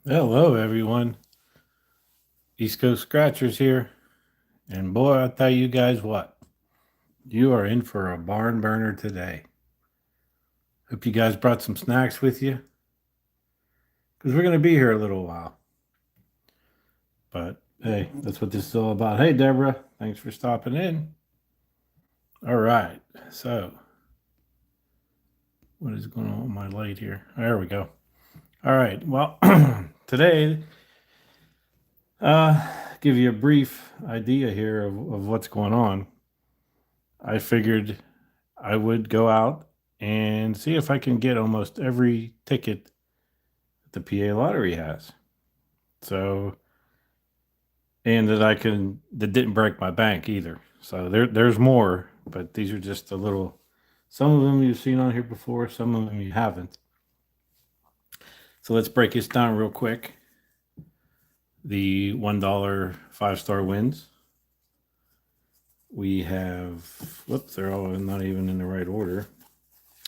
Hello, everyone. East Coast Scratchers here. And boy, I'll tell you guys what, you are in for a barn burner today. Hope you guys brought some snacks with you because we're going to be here a little while. But hey, that's what this is all about. Hey, Deborah, thanks for stopping in. All right. So, what is going on with my light here? There we go. All right. Well, today, give you a brief idea here of what's going on. I figured I would go out and see if I can get almost every ticket that the PA lottery has. So, and that didn't break my bank either. So there's more, but these are just a little, some of them you've seen on here before, some of them you haven't. So let's break this down real quick. The $1 5-star wins. We have, whoops, they're all not even in the right order.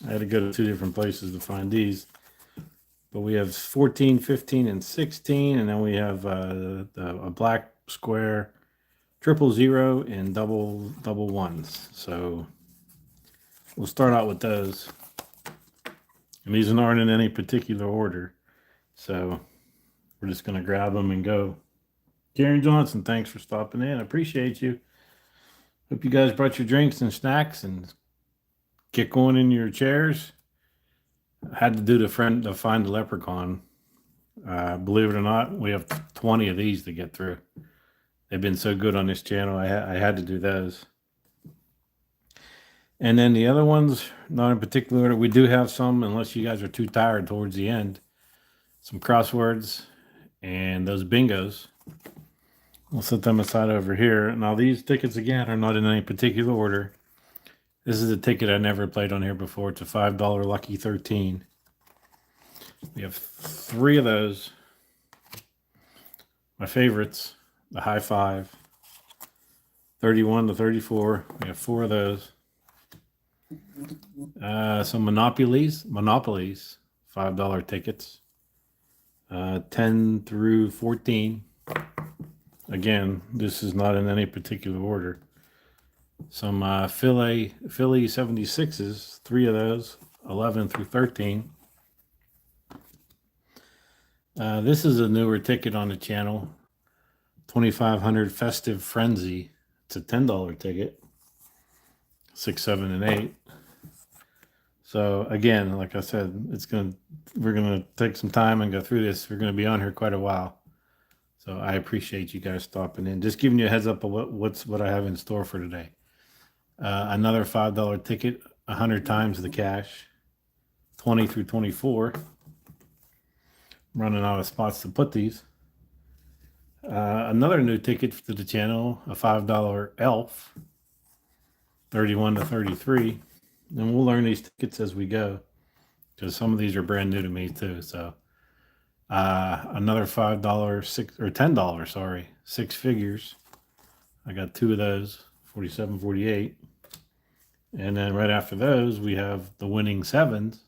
I had to go to two different places to find these. But we have 14, 15, and 16, and then we have a black square, 000, and double ones. So we'll start out with those. And these aren't in any particular order. So we're just going to grab them and go. Karen Johnson, thanks for stopping in. I appreciate you. Hope you guys brought your drinks and snacks and get going in your chairs. I had to do the find the leprechaun. Believe it or not, we have 20 of these to get through. They've been so good on this channel. I had to do those. And then the other ones, not in particular order. We do have some, unless you guys are too tired towards the end. Some crosswords and those bingos. We'll set them aside over here. Now these tickets again are not in any particular order. This is a ticket I never played on here before. It's a $5 Lucky 13. We have 3 of those. My favorites, the high 5, 31 to 34. We have 4 of those. Some Monopolies, $5 tickets. 10 through 14. Again, this is not in any particular order. Some Philly 76s, 3 of those, 11 through 13. This is a newer ticket on the channel, 2500 Festive Frenzy. It's a $10 ticket, 6, 7, and 8. So again, like I said, we're gonna take some time and go through this. We're gonna be on here quite a while. So I appreciate you guys stopping in. Just giving you a heads up of what I have in store for today. Another $5 ticket, 100 times the cash, 20 through 24. I'm running out of spots to put these. Another new ticket to the channel, a $5 Elf, 31 to 33. And we'll learn these tickets as we go, because some of these are brand new to me too. So another $5, $10, sorry, 6 figures. I got 2 of those, 47, 48. And then right after those, we have the winning 7s,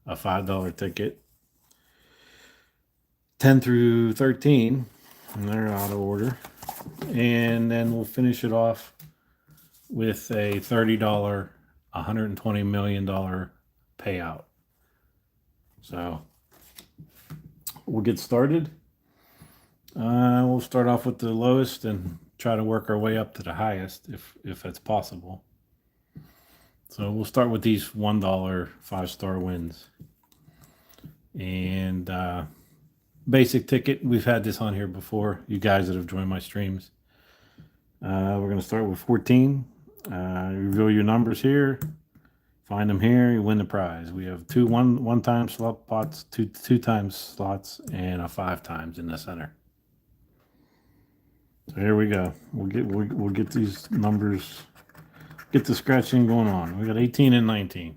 a $5 ticket, 10 through 13, and they're out of order. And then we'll finish it off with a $30, $120 million payout. So we'll get started. We'll start off with the lowest and try to work our way up to the highest if that's possible. So we'll start with these $1 5-star wins. And basic ticket, we've had this on here before, you guys that have joined my streams. We're going to start with 14. Reveal your numbers here. Find them here, you win the prize. We have 2 one-time slot pots, two times slots, and a 5 times in the center. So here we go. We'll get these numbers, get the scratching going on. We got 18 and 19.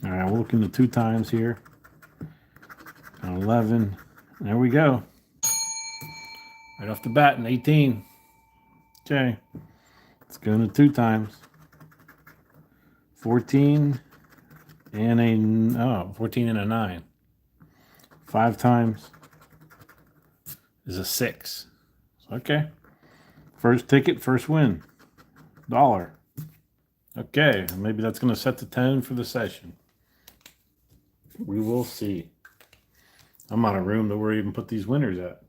All right, we're looking at 2 times here. 11. There we go. Right off the bat, an 18. Okay. Let's go into 2 times. 14 and 14 and a 9. 5 times is a 6. Okay. First ticket, first win. $1. Okay, maybe that's going to set the tone for the session. We will see. I'm out of room to where I even put these winners at.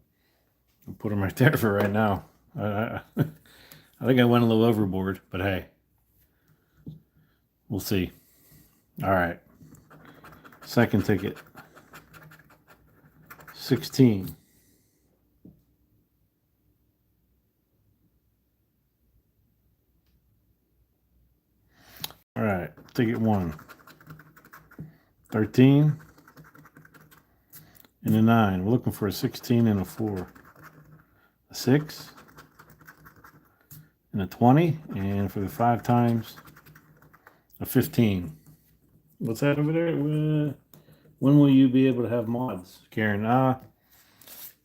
I'll put them right there for right now. I think I went a little overboard, but hey, we'll see. All right. Second ticket. 16. All right, ticket 1. 13 and a 9. We're looking for a 16 and a 4. A 6 and a 20. And for the 5 times, a 15. What's that over there? When will you be able to have mods, Karen?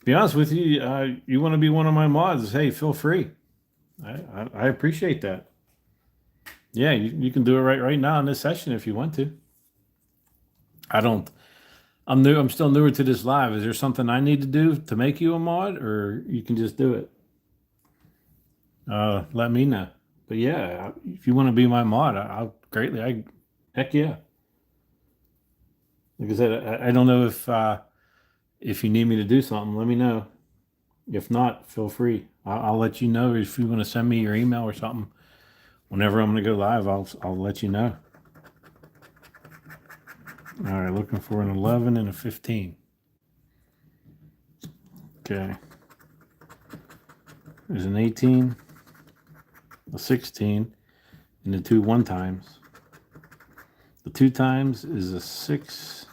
Be honest with you, you want to be one of my mods? Hey, feel free. I appreciate that. Yeah, you can do it right now in this session if you want to. I'm new. I'm still newer to this live. Is there something I need to do to make you a mod, or you can just do it? Let me know. But yeah, if you want to be my mod, I'll greatly. Heck yeah. Like I said, I don't know if you need me to do something, let me know. If not, feel free. I'll let you know if you want to send me your email or something. Whenever I'm going to go live, I'll let you know. All right, looking for an 11 and a 15. Okay. There's an 18, a 16, and the 2 1 times. The 2 times is a 6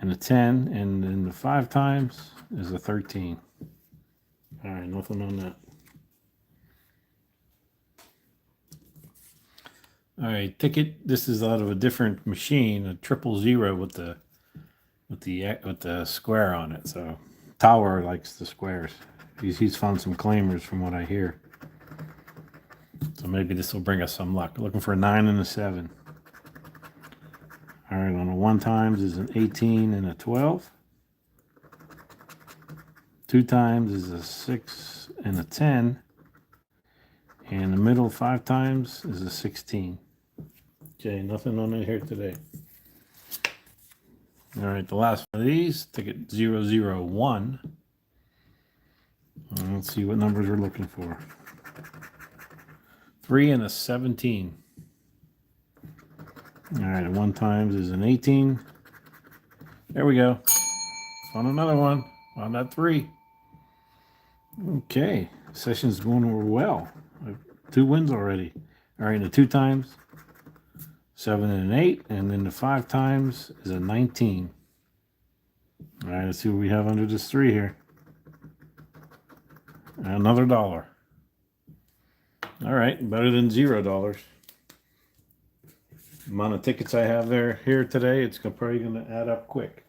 and a 10, and then the 5 times is a 13. All right, nothing on that. All right, ticket. This is out of a different machine, a 000 with the square on it. So Tower likes the squares. He's found some claimers from what I hear. So maybe this will bring us some luck. Looking for a 9 and a 7. All right, on the 1 times is an 18 and a 12. 2 times is a 6 and a 10. And the middle 5 times is a 16. Okay, nothing on it here today. All right, the last one of these, ticket 001. Let's see what numbers we're looking for. 3 and a 17. All right, 1 times is an 18. There we go. Found another one. Found that 3. Okay, session's going well. 2 wins already. All right, the 2 times, 7 and an 8, and then the 5 times is a 19. All right, let's see what we have under this 3 here. Another $1. All right, better than $0. The amount of tickets I have here today, it's probably going to add up quick.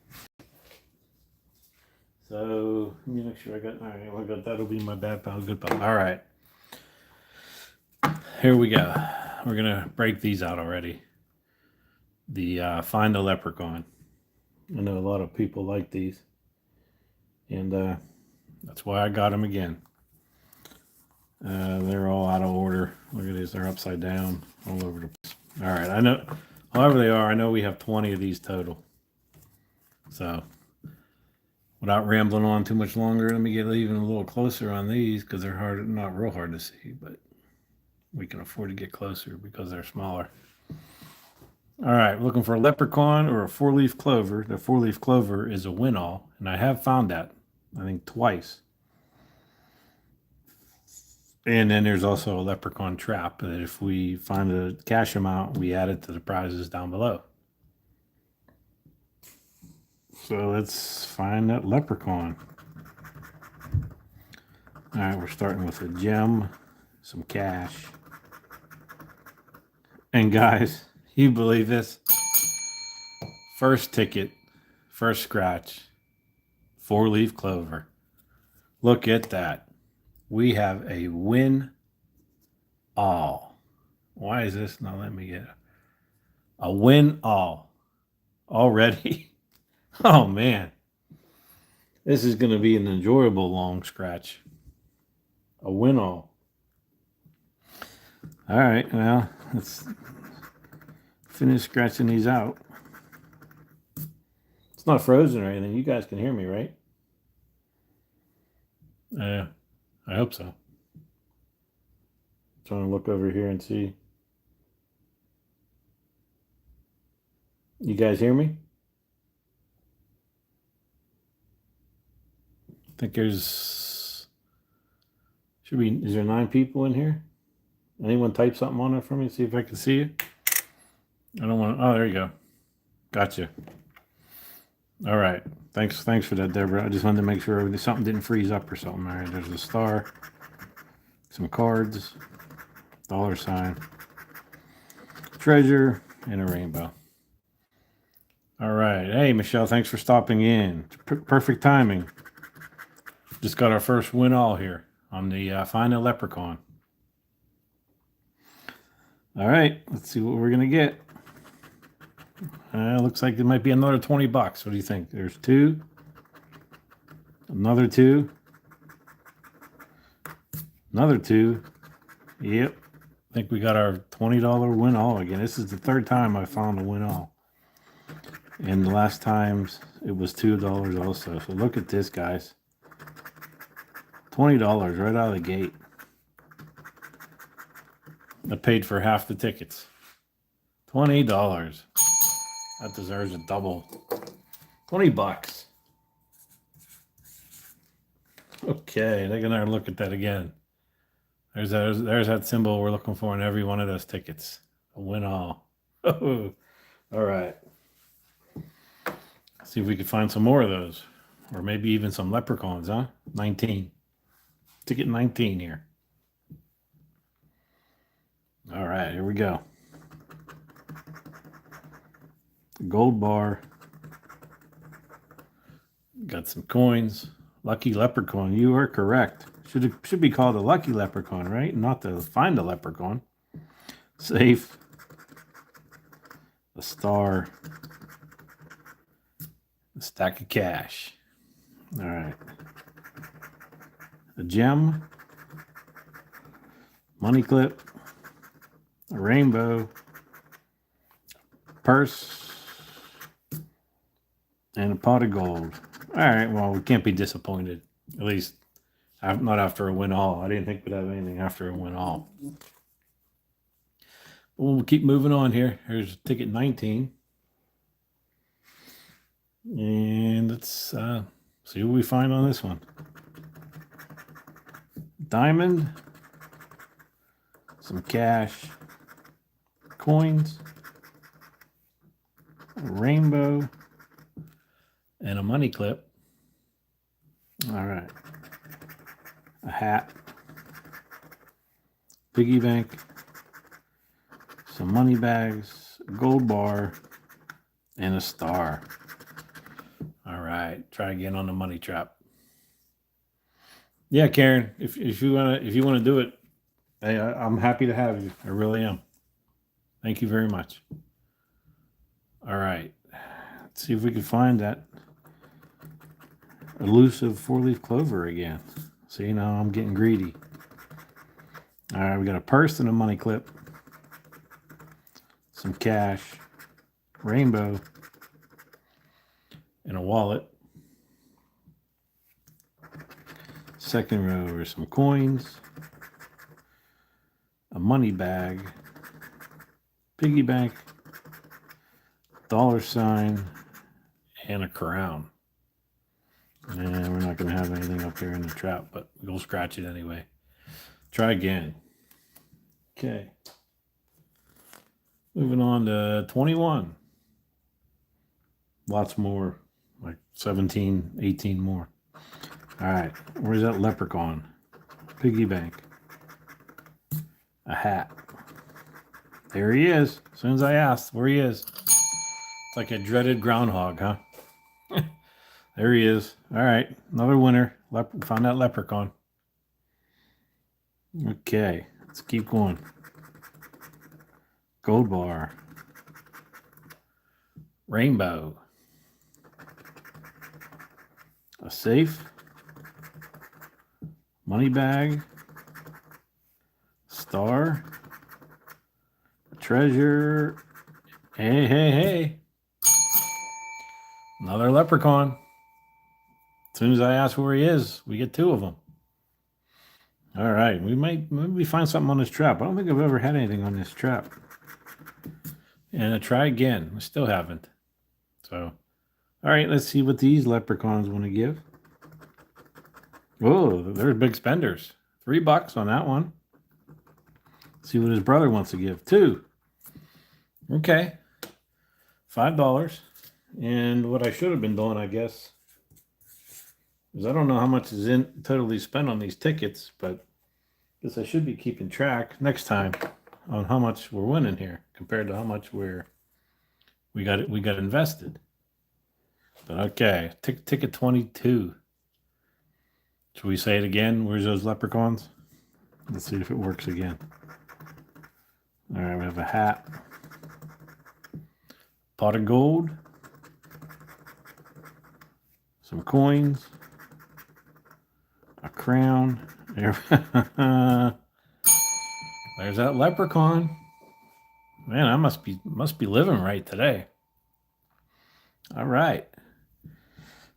So let me make sure I got. All right, well, that'll be my bad pal, good pal. All right, here we go. We're gonna break these out already. The Find a Leprechaun. I know a lot of people like these, and that's why I got them again. They're all out of order. Look at these; they're upside down all over the place. All right, I know. However they are, I know we have 20 of these total. So, without rambling on too much longer, let me get even a little closer on these because they're not real hard to see, but we can afford to get closer because they're smaller. All right, looking for a leprechaun or a 4-leaf clover. The 4-leaf clover is a win-all, and I have found that, I think, twice. And then there's also a leprechaun trap that if we find a cash amount, we add it to the prizes down below. So let's find that leprechaun. All right, we're starting with a gem, some cash. And guys, you believe this? First ticket, first scratch, 4-leaf clover. Look at that. We have a win all. Why is this not letting me get a win all already? Oh man. This is going to be an enjoyable long scratch. A win all. All right, well, let's finish scratching these out. It's not frozen or anything. You guys can hear me, right? Yeah, I hope so. Trying to look over here and see. You guys hear me? I think is there 9 people in here? Anyone type something on it for me? See if I can see it. I don't want to, oh, there you go. Gotcha. All right. Thanks for that, Deborah. I just wanted to make sure something didn't freeze up or something. All right, there's a star, some cards, $, treasure, and a rainbow. All right. Hey, Michelle, thanks for stopping in. Perfect timing. Just got our first win all here on the Find a Leprechaun. All right, let's see what we're going to get. Looks like it might be another $20. What do you think? There's 2. Another 2. Another 2. Yep. I think we got our $20 win all again. This is the 3rd time I found a win all. And the last times it was $2 also. So look at this, guys. $20 right out of the gate. I paid for half the tickets. $20. That deserves a double. $20. Okay, they're gonna look at that again. There's that symbol we're looking for in every one of those tickets. A win all. Oh, all right. See if we can find some more of those, or maybe even some leprechauns, huh? 19. Ticket 19 here. All right, here we go. Gold bar. Got some coins. Lucky leprechaun. You are correct. Should be called a lucky leprechaun, right? Not to find a leprechaun. Safe. A star. A stack of cash. All right. A gem. Money clip. A rainbow. Purse. And a pot of gold. All right, well, we can't be disappointed. At least not after a win all. I didn't think we'd have anything after a win all. We'll keep moving on here. Here's ticket 19. And let's see what we find on this one. Diamond. Some cash. Coins. A rainbow. And a money clip. All right. A hat. Piggy bank. Some money bags. A gold bar. And a star. All right. Try again on the money trap. Yeah, Karen. If you wanna do it, hey, I'm happy to have you. I really am. Thank you very much. All right. Let's see if we can find that elusive 4-leaf clover again. See, now I'm getting greedy. All right, we got a purse and a money clip, some cash, rainbow, and a wallet. Second row are some coins, a money bag, piggy bank, $, and a crown. And we're not going to have anything up here in the trap, but we'll scratch it anyway. Try again. Okay. Moving on to 21. Lots more, like 17, 18 more. All right. Where's that leprechaun? Piggy bank. A hat. There he is. As soon as I asked where he is. It's like a dreaded groundhog, huh? There he is. All right. Another winner. Found that leprechaun. Okay. Let's keep going. Gold bar. Rainbow. a safe, money bag, star, a treasure. Hey, hey, hey. Another leprechaun. As soon as I ask where he is, we get 2 of them. All right, we might maybe find something on this trap. I don't think I've ever had anything on this trap. And I try again. I still haven't. So, all right, let's see what these leprechauns want to give. Oh, they're big spenders. $3 on that one. See what his brother wants to give. 2. Okay. $5. And what I should have been doing, I guess, is I don't know how much is in totally spent on these tickets, but I guess I should be keeping track next time on how much we're winning here compared to how much we got invested. But okay, ticket 22. Should we say it again? Where's those leprechauns? Let's see if it works again. All right, we have a hat, pot of gold, some coins, a crown. There's that leprechaun. Man, I must be living right today. All right.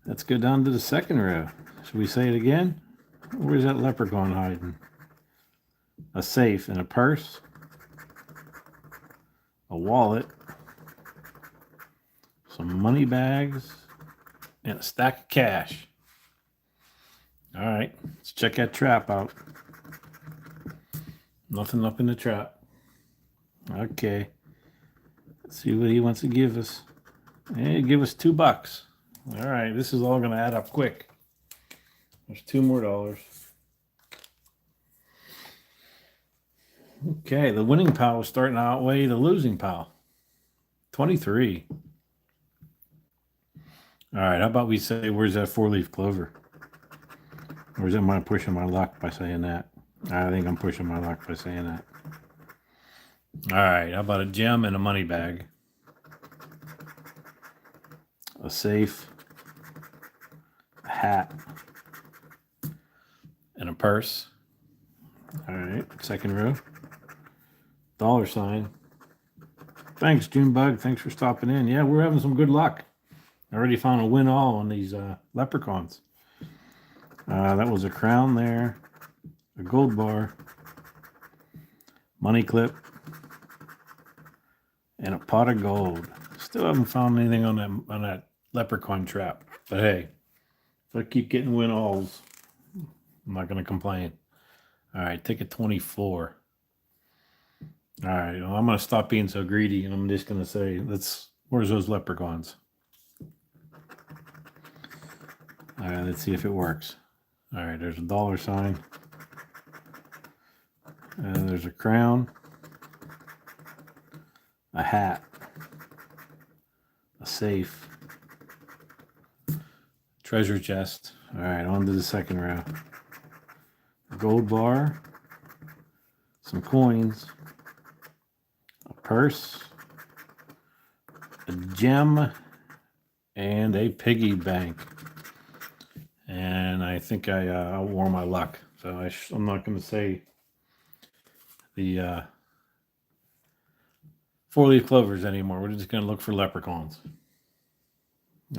Let's go down to the second row. Should we say it again? Where's that leprechaun hiding? A safe and a purse, a wallet, some money bags, and a stack of cash. All right, let's check that trap out. Nothing up in the trap. Okay. Let's see what he wants to give us. Hey, give us $2. All right, this is all going to add up quick. There's $2 more. Okay, the winning pile is starting to outweigh the losing pile. 23. All right, how about we say, where's that 4-leaf clover? Or is I pushing my luck by saying that? I think I'm pushing my luck by saying that. All right, how about a gem and a money bag? A safe, a hat, and a purse. All right, second row. $sign. Thanks, Junebug. Thanks for stopping in. Yeah, we're having some good luck. I already found a win all on these leprechauns. That was a crown there, a gold bar, money clip, and a pot of gold. Still haven't found anything on that leprechaun trap. But hey, if I keep getting win alls, I'm not going to complain. All right, ticket 24. All right, well, I'm going to stop being so greedy, and I'm just going to say, where's those leprechauns? All right, let's see if it works. All right, there's a $sign. And there's a crown, a hat, a safe, treasure chest. All right, on to the second row. A gold bar, some coins, a purse, a gem, and a piggy bank. And I think I wore my luck. So I'm not going to say the 4-leaf clovers anymore. We're just going to look for leprechauns.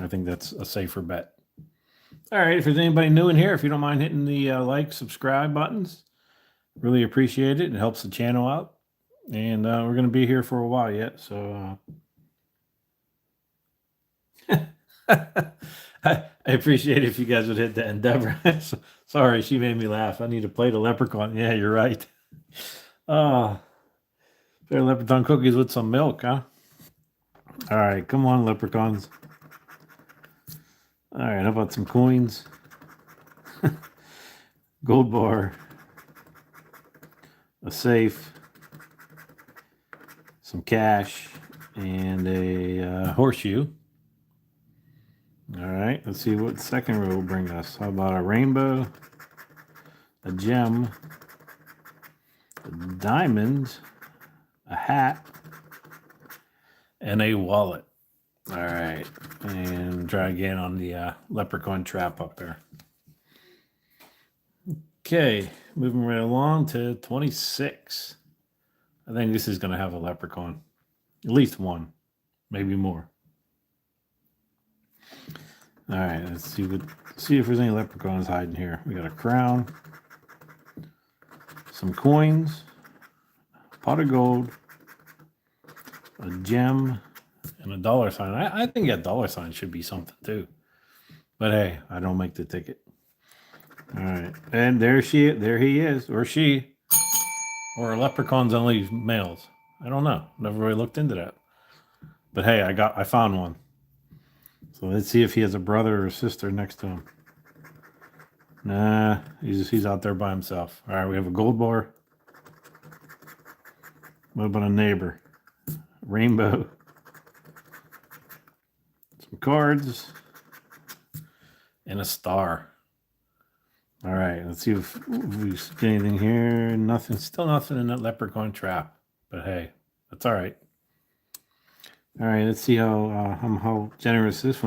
I think that's a safer bet. All right, if there's anybody new in here, if you don't mind hitting the like, subscribe buttons, really appreciate it. It helps the channel out. And we're going to be here for a while yet. So I appreciate it if you guys would hit that. Endeavor. Sorry, she made me laugh. I need to play the leprechaun. Yeah, you're right. Fair leprechaun cookies with some milk, huh? All right, come on, leprechauns. All right, how about some coins? Gold bar, a safe, some cash, and a horseshoe. All right, let's see what the second row will bring us. How about a rainbow, a gem, a diamond, a hat, and a wallet. All right, and try again on the leprechaun trap up there. Okay, moving right along to 26. I think this is going to have a leprechaun. At least one, maybe more. All right, let's see if there's any leprechauns hiding here. We got a crown, some coins, a pot of gold, a gem, and a dollar sign. I think a dollar sign should be something too. But hey, I don't make the ticket. All right, and there he is, or she, or leprechauns only males. I don't know. Never really looked into that. But hey, I found one. So let's see if he has a brother or sister next to him. Nah, he's out there by himself. All right, we have a gold bar. What about a neighbor? Rainbow. Some cards. And a star. All right, let's see if we see anything here. Nothing, still nothing in that leprechaun trap. But hey, that's all right. All right, let's see how generous this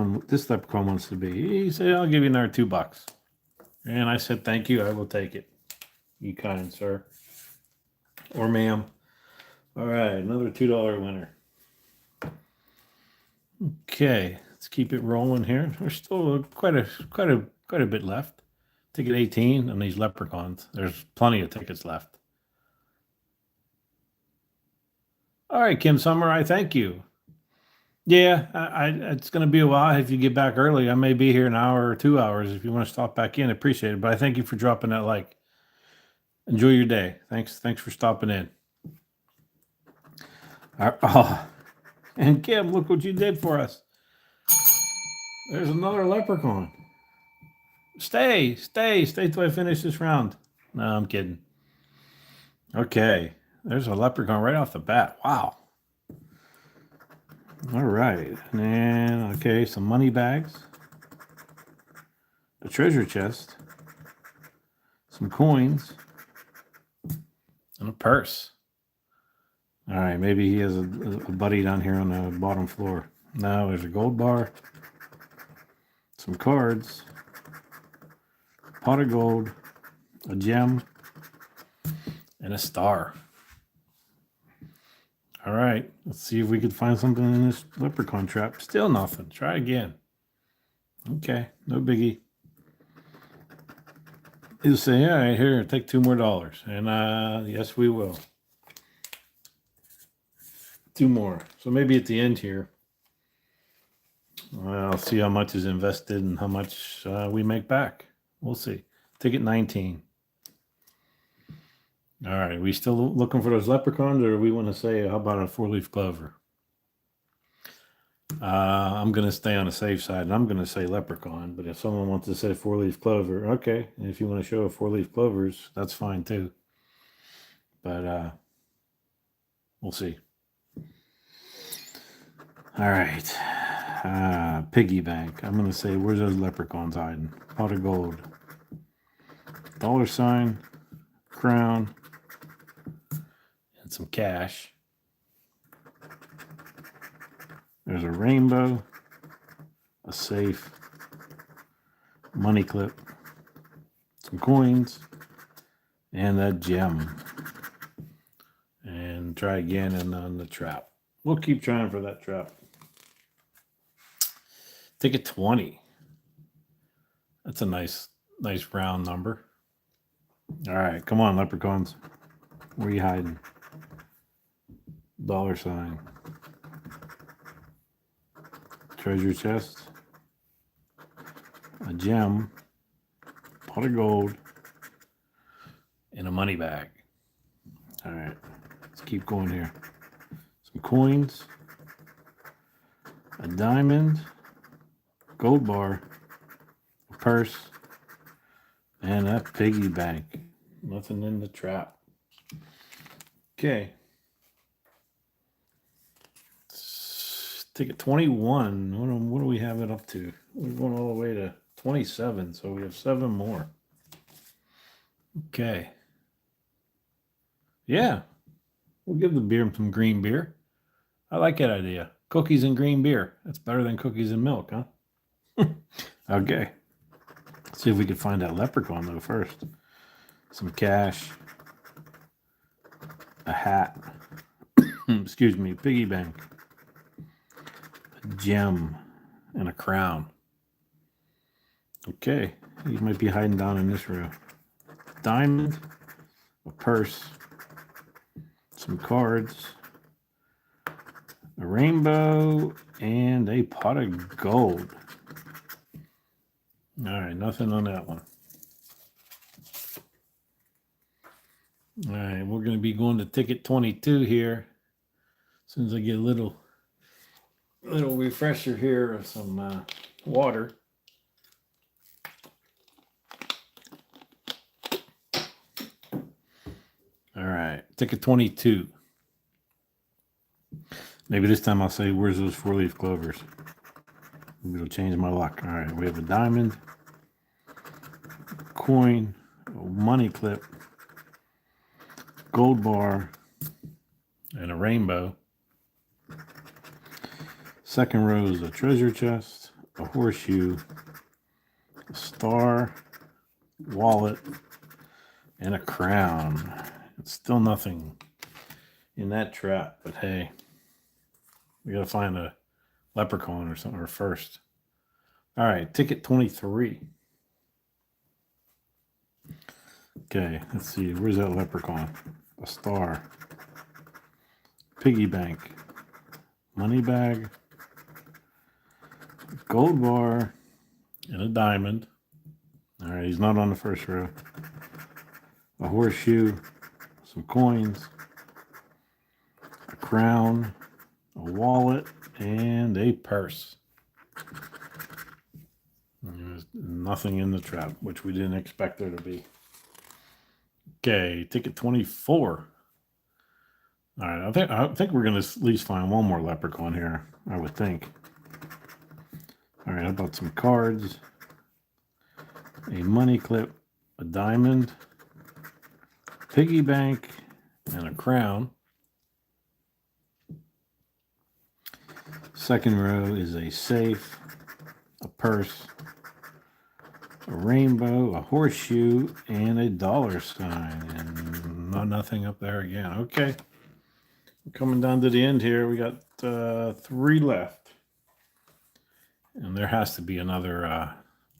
leprechaun wants to be. He said, "I'll give you another $2." And I said, "Thank you, I will take it. You kind sir, or ma'am." All right, another $2 winner. Okay, let's keep it rolling here. There's still quite a bit left. Ticket 18 on these leprechauns. There's plenty of tickets left. All right, Kim Summer, I thank you. Yeah, it's going to be a while. If you get back early, I may be here an hour or 2 hours. If you want to stop back in, I appreciate it. But I thank you for dropping that like. Enjoy your day. Thanks for stopping in. Oh, and Kim, look what you did for us. There's another leprechaun. Stay till I finish this round. No, I'm kidding. Okay, there's a leprechaun right off the bat. Wow. All right, and okay, some money bags, a treasure chest, some coins, and a purse. All right, maybe he has a buddy down here on the bottom floor. No, there's a gold bar, some cards, a pot of gold, a gem, and a star. All right, let's see if we could find something in this leprechaun trap. Still nothing. Try again. Okay, no biggie. He'll say, "All right, here, take $2 more." And yes, we will. 2 more. So maybe at the end here, I'll see how much is invested and how much we make back. We'll see. Ticket 19. All right, we still looking for those leprechauns, or we want to say, how about a 4-leaf clover? I'm going to stay on the safe side, and I'm going to say leprechaun. But if someone wants to say 4-leaf clover, okay. And if you want to show 4-leaf clovers, that's fine too. But we'll see. All right. Piggy bank. I'm going to say, where's those leprechauns hiding? Pot of gold. Dollar sign. Crown. And some cash. There's a rainbow, a safe, money clip, some coins, and a gem. And try again and on the trap. We'll keep trying for that trap. Ticket 20. That's a nice round number. All right, come on, leprechauns. Where are you hiding? Dollar sign. Treasure chest. A gem. Pot of gold. And a money bag. All right, let's keep going here. Some coins. A diamond. Gold bar. A purse. And a piggy bank. Nothing in the trap. Okay. Ticket 21. What do we have it up to? We're going all the way to 27, so we have 7 more. Okay. Yeah. We'll give the beer some green beer. I like that idea. Cookies and green beer. That's better than cookies and milk, huh? Okay. Let's see if we can find that leprechaun though first. Some cash, a hat, excuse me, piggy bank, a gem, and a crown. Okay, he might be hiding down in this row. Diamond, a purse, some cards, a rainbow, and a pot of gold. All right, nothing on that one. All right, we're going to be going to ticket 22 here. As soon as I get a little refresher here of some water. All right, ticket 22. Maybe this time I'll say, where's those 4-leaf clovers? Maybe it'll change my luck. All right, we have a diamond, coin, a money clip, gold bar, and a rainbow. Second row is a treasure chest, a horseshoe, a star, wallet, and a crown. It's still nothing in that trap, but hey, we gotta find a leprechaun or something first. All right, ticket 23. Okay, let's see. Where's that leprechaun? A star, piggy bank, money bag, gold bar, and a diamond. All right, he's not on the first row. A horseshoe, some coins, a crown, a wallet, and a purse. There's nothing in the trap, which we didn't expect there to be. Okay, ticket 24. All right, I think we're gonna at least find one more leprechaun here, I would think. All right, how about some cards, a money clip, a diamond, piggy bank, and a crown. Second row is a safe, a purse, a rainbow, a horseshoe, and a dollar sign. And nothing up there again. Okay. We're coming down to the end here. We got 3 left. And there has to be another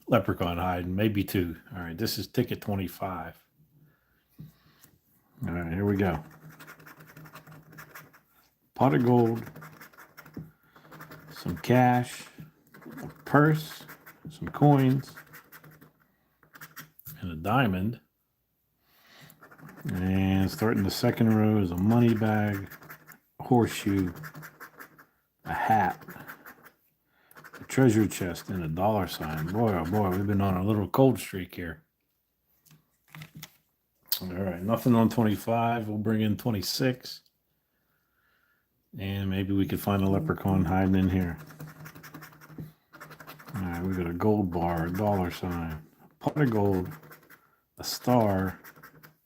leprechaun hiding, maybe 2. All right, this is ticket 25. All right, here we go. Pot of gold, some cash, a purse, some coins, and a diamond. And starting the second row is a money bag, a horseshoe, a hat, a treasure chest, and a dollar sign. Boy, oh boy, we've been on a little cold streak here. All right, nothing on 25. We'll bring in 26. And maybe we could find a leprechaun hiding in here. All right, we got a gold bar, a dollar sign, a pot of gold, a star,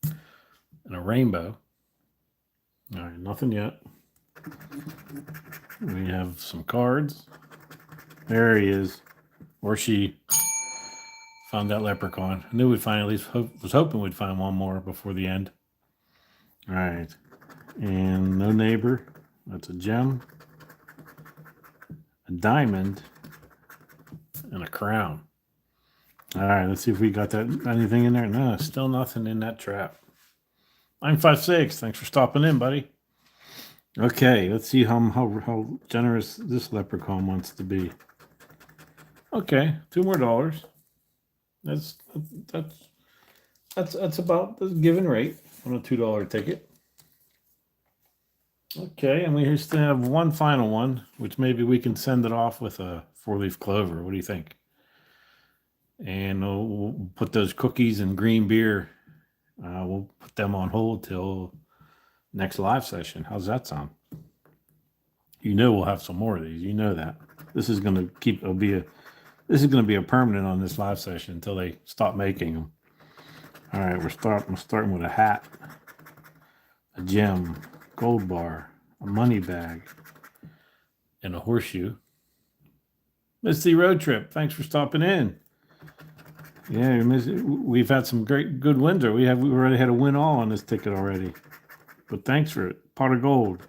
and a rainbow. All right, nothing yet. We have some cards. There he is, or she. Found that leprechaun. I knew we'd find, at least was hoping we'd find one more before the end. All right, and no neighbor. That's a gem, a diamond, and a crown. All right, let's see if we got that anything in there. No, still nothing in that trap. 956. Thanks for stopping in, buddy. Okay, let's see how generous this leprechaun wants to be. Okay, $2 more. That's about the given rate on a $2 ticket. Okay, and we still have one final one, which maybe we can send it off with a 4-leaf clover. What do you think? And we'll put those cookies and green beer. We'll put them on hold till next live session. How's that sound? You know we'll have some more of these. You know that. This is going to this is going to be a permanent on this live session until they stop making them. All right, we're starting with a hat, a gem, gold bar, a money bag, and a horseshoe. Misty Road Trip, thanks for stopping in. Yeah, we've had some good wins. We already had a win all on this ticket already. But thanks for it. Pot of gold.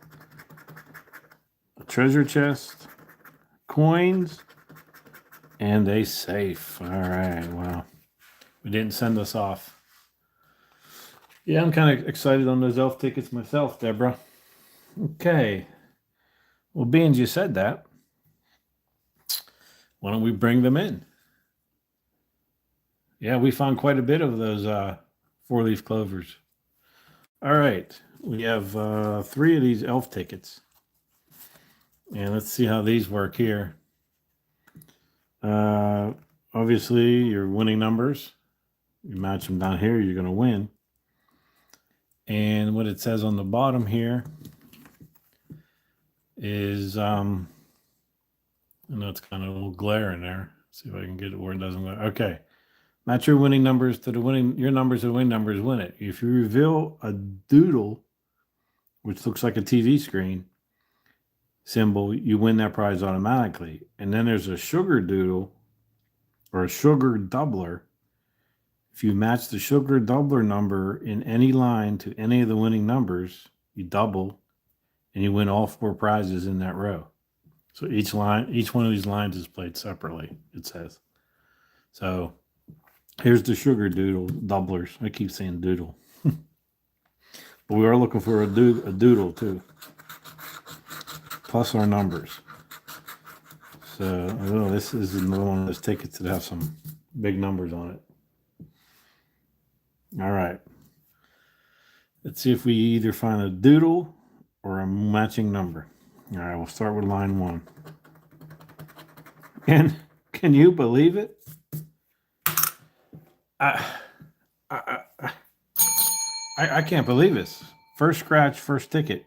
A treasure chest. Coins. And a safe. All right, wow. We didn't send us off. Yeah, I'm kind of excited on those elf tickets myself, Deborah. Okay. Well, being you said that, why don't we bring them in? Yeah, we found quite a bit of those 4-leaf clovers. All right. We have 3 of these elf tickets. And let's see how these work here. Obviously, your winning numbers. You match them down here, you're going to win. And what it says on the bottom here is, I know it's kind of a little glare in there. Let's see if I can get it where it doesn't glare. Okay. Match your winning numbers to your numbers to the winning numbers, win it. If you reveal a doodle, which looks like a TV screen symbol, you win that prize automatically. And then there's a sugar doodle or a sugar doubler. If you match the sugar doubler number in any line to any of the winning numbers, you double and you win all 4 prizes in that row. So each one of these lines is played separately, it says. So here's the sugar doodle doublers. I keep saying doodle. But we are looking for a doodle too. Plus our numbers. So I don't know, this is another one of those tickets that have some big numbers on it. All right. Let's see if we either find a doodle or a matching number. All right, we'll start with line 1. And can you believe it? I can't believe this. First scratch, first ticket.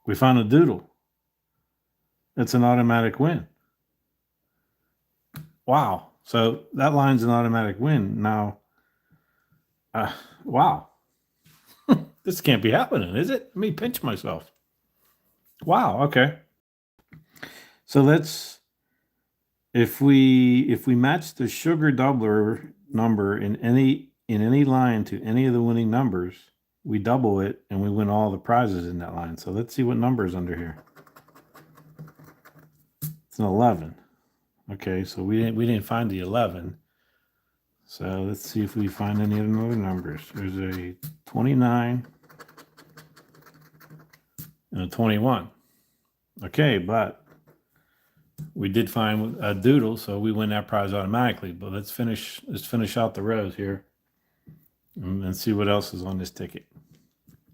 We found a doodle. It's an automatic win. Wow. So that line's an automatic win. Now, wow. This can't be happening, is it? Let me pinch myself. Wow. Okay. So let's, if we match the sugar doubler number in any line to any of the winning numbers, we double it and we win all the prizes in that line. So let's see what number is under here. It's an 11. Okay, so we didn't find the 11. So let's see if we find any other numbers. There's a 29 and a 21. Okay, but we did find a doodle, so we win that prize automatically. But let's finish out the rows here and see what else is on this ticket.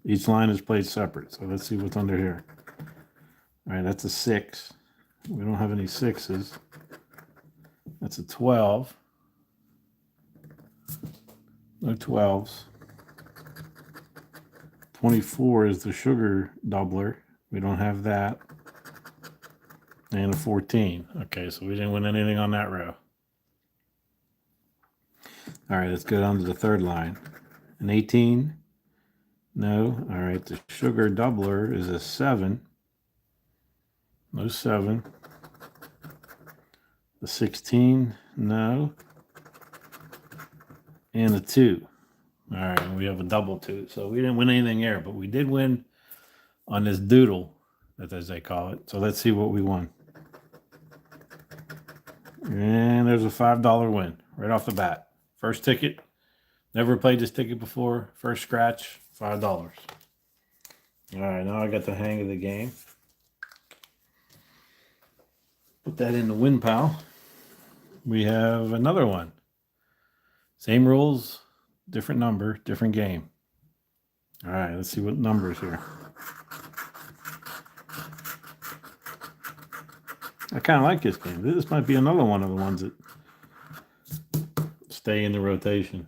Each line is played separate, so let's see what's under here. All right, that's a 6. We don't have any 6s. That's a 12. No 12s. 24 is the sugar doubler. We don't have that. And a 14. Okay, so we didn't win anything on that row. All right, let's go down to the third line. An 18. No. All right, the sugar doubler is a 7. No 7. The 16. No. And a 2. All right, and we have a double 2. So we didn't win anything there, but we did win on this doodle, as they call it. So let's see what we won. And there's a $5 win right off the bat. First ticket. Never played this ticket before. First scratch, $5. All right, now I got the hang of the game. Put that in the win pile. We have another one. Same rules, different number, different game. All right, let's see what numbers here. I kind of like this game. This might be another one of the ones that stay in the rotation.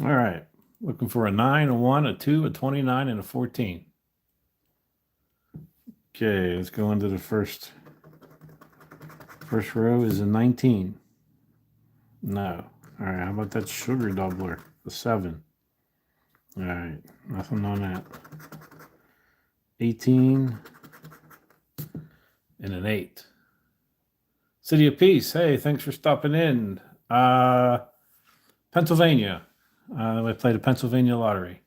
All right, looking for a 9, a 1, a 2, a 29, and a 14. Okay, let's go into the first row is a 19. No. All right, how about that sugar doubler? The 7. All right, nothing on that. 18. and an 8. City of Peace, hey, thanks for stopping in. Pennsylvania. I played a Pennsylvania lottery.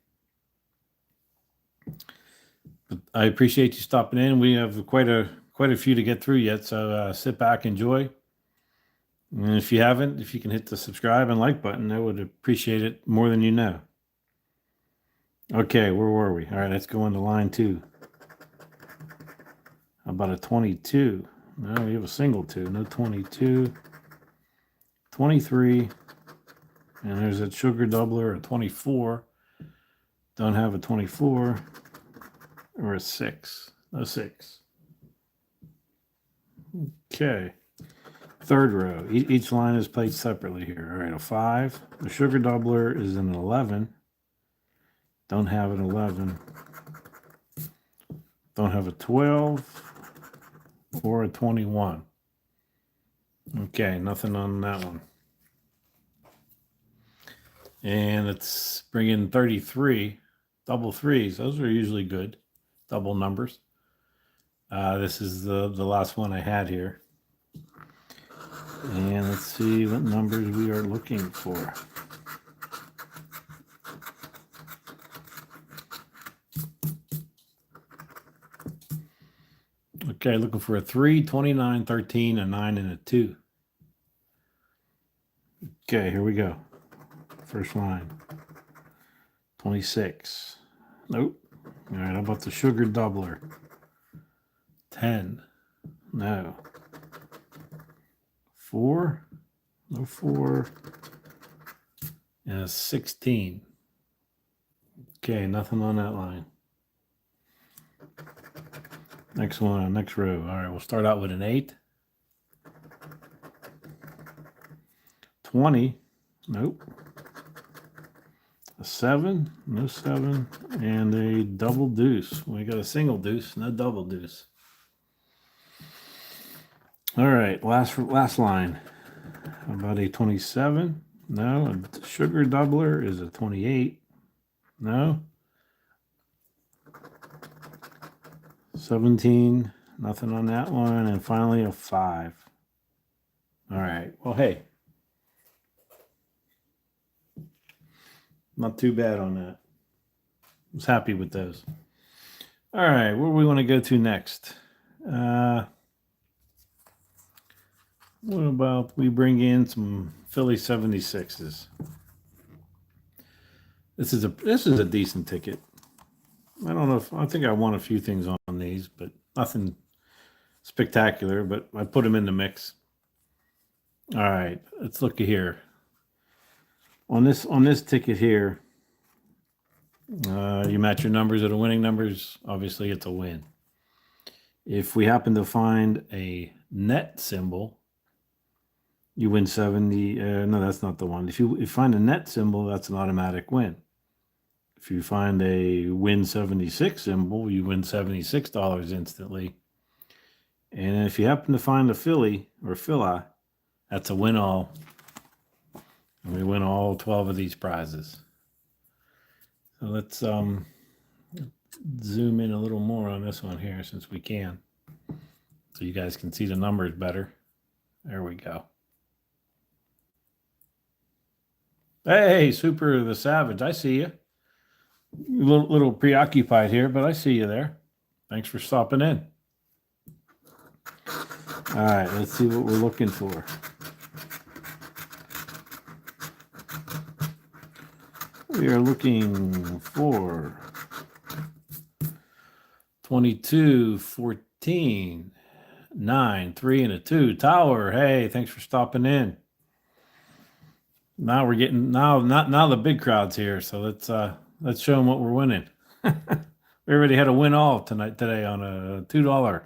But I appreciate you stopping in. We have quite a few to get through yet, so sit back, enjoy. And if you haven't, if you can hit the subscribe and like button, I would appreciate it more than you know. Okay, where were we? All right, let's go into line 2. How about a 22? No, we have a single 2. No 22. 23. And there's a sugar doubler, a 24. Don't have a 24. Or a 6. No 6. Okay. Third row. Each line is played separately here. All right, a 5. The sugar doubler is an 11. Don't have an 11. Don't have a 12 or a 21. Okay, nothing on that one. And let's bring in 33. Double 3s. Those are usually good. Double numbers. This is the last one I had here. And let's see what numbers we are looking for. Okay, looking for a 3, 29, 13, a 9, and a 2. Okay, here we go. First line. 26. Nope. All right, how about the sugar doubler? 10. No. 4. No 4. And a 16. Okay, nothing on that line. Next one, next row. All right, we'll start out with an 8. 20. Nope. A 7. No 7. And a double deuce. We got a single deuce, no double deuce. All right, last line. How about a 27? No. A sugar doubler is a 28. No. 17. Nothing on that one. And finally a 5. All right. Well, hey. Not too bad on that. I was happy with those. All right. Where do we want to go to next? What about we bring in some Philly 76s? This is a decent ticket. I don't know I think I won a few things on these, but nothing spectacular, but I put them in the mix. All right, let's look at here. On this ticket here, you match your numbers or the winning numbers. Obviously, it's a win. If we happen to find a net symbol, you win 70. No, that's not the one. If you find a net symbol, that's an automatic win. If you find a win 76 symbol, you win $76 instantly. And if you happen to find a Philly or Philly, that's a win all. And we win all 12 of these prizes. So let's zoom in a little more on this one here since we can. So you guys can see the numbers better. There we go. Hey, Super the Savage, I see you. A little preoccupied here, but I see you there. Thanks for stopping in. All right, let's see what we're looking for. We are looking for 22, 14, 9, 3, and a 2. Tower, hey, thanks for stopping in. Now we're getting now the big crowd's here, so let's show them what we're winning. We already had a win all today on a $2,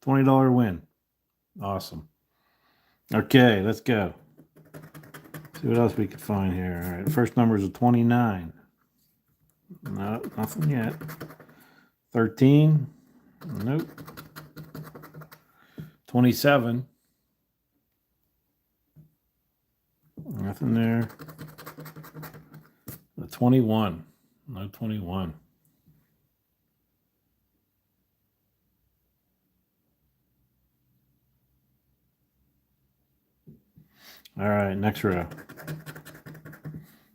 $20 win. Awesome. Okay, let's go. See what else we could find here. All right, first number is a 29. No, nothing yet. 13. Nope. 27. Nothing there. The 21. No 21. All right, next row.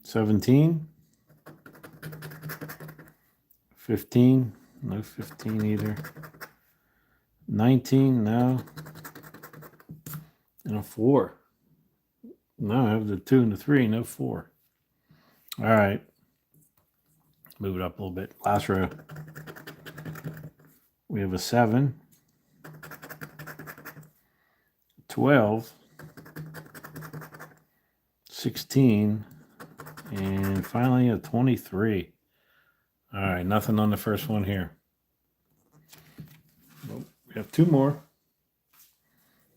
17. 15. No 15 either. 19. No. And a 4. No, I have the 2 and the 3. No 4. All right. Move it up a little bit. Last row. We have a 7. 12. 16. And finally a 23. All right, nothing on the first one here. Nope. We have 2 more.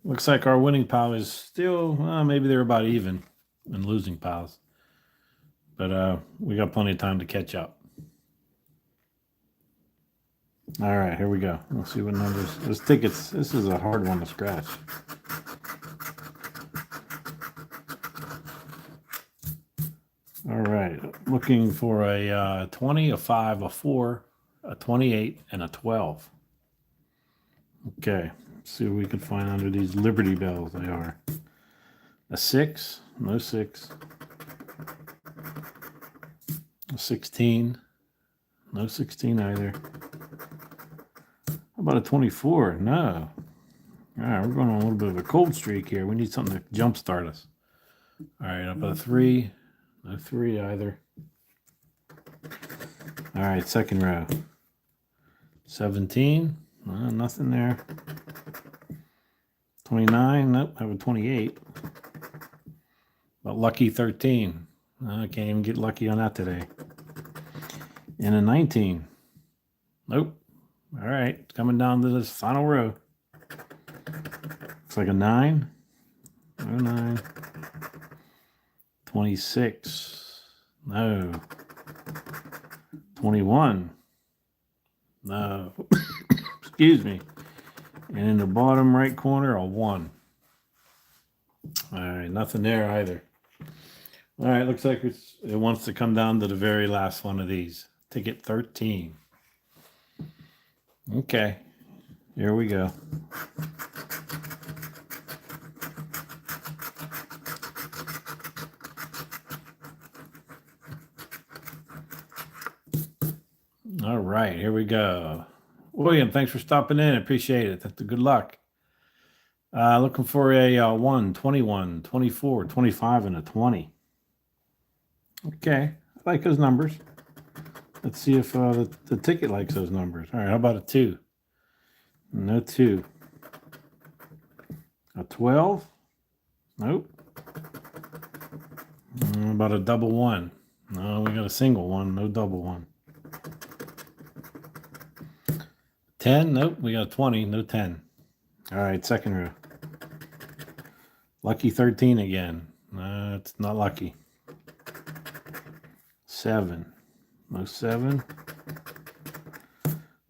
Looks like our winning pile is still, maybe they're about even in losing piles. But we got plenty of time to catch up. All right, here we go. We'll see what numbers. This tickets, this is a hard one to scratch. All right, looking for a 20, a 5, a 4, a 28, and a 12. Okay, let's see what we can find under these Liberty Bells. They are a 6, no 6, a 16, no 16 either. How about a 24? No. All right, we're going on a little bit of a cold streak here. We need something to jumpstart us. All right, up a 3. No 3 either. All right, second row. 17. Nothing there. 29. Nope, I have a 28. But lucky 13. I can't even get lucky on that today. And a 19. Nope. All right, it's coming down to this final row. Looks like a 9. No 9. 26. No. 21. No. Excuse me. And in the bottom right corner, a 1. All right, nothing there either. All right, looks like it wants to come down to the very last one of these. Ticket 13. Okay, here we go. All right, here we go. William, thanks for stopping in. Appreciate it. That's good luck. Looking for a 1, 21, 24, 25, and a 20. Okay, I like those numbers. Let's see if the ticket likes those numbers. All right, how about a 2? No 2. A 12? Nope. How about a double 1? No, we got a single 1, no double 1. 10? Nope, we got a 20, no 10. All right, second row. Lucky 13 again. It's not lucky. 7. No 7.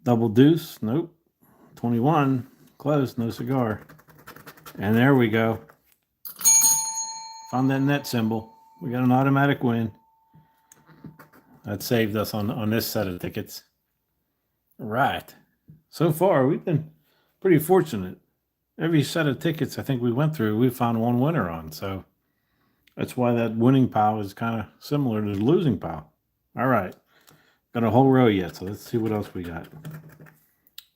Double deuce. Nope. 21. Close. No cigar. And there we go. Found that net symbol. We got an automatic win. That saved us on this set of tickets. All right. So far, we've been pretty fortunate. Every set of tickets I think we went through, we found one winner on. So that's why that winning pile is kind of similar to the losing pile. All right. Got a whole row yet, so let's see what else we got.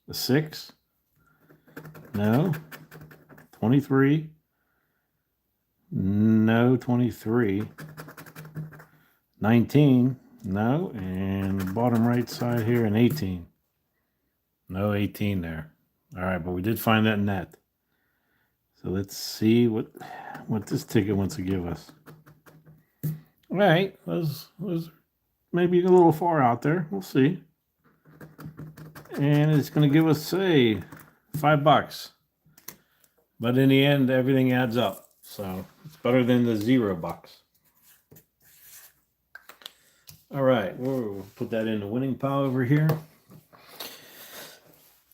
The 6. No. 23. No 23. 19. No. And the bottom right side here, an 18. No 18 there. All right, but we did find that net. So let's see what this ticket wants to give us. All right, was maybe a little far out there. We'll see. And it's going to give us, say, $5. But in the end, everything adds up. So it's better than the $0. All right, we'll put that in the winning pile over here.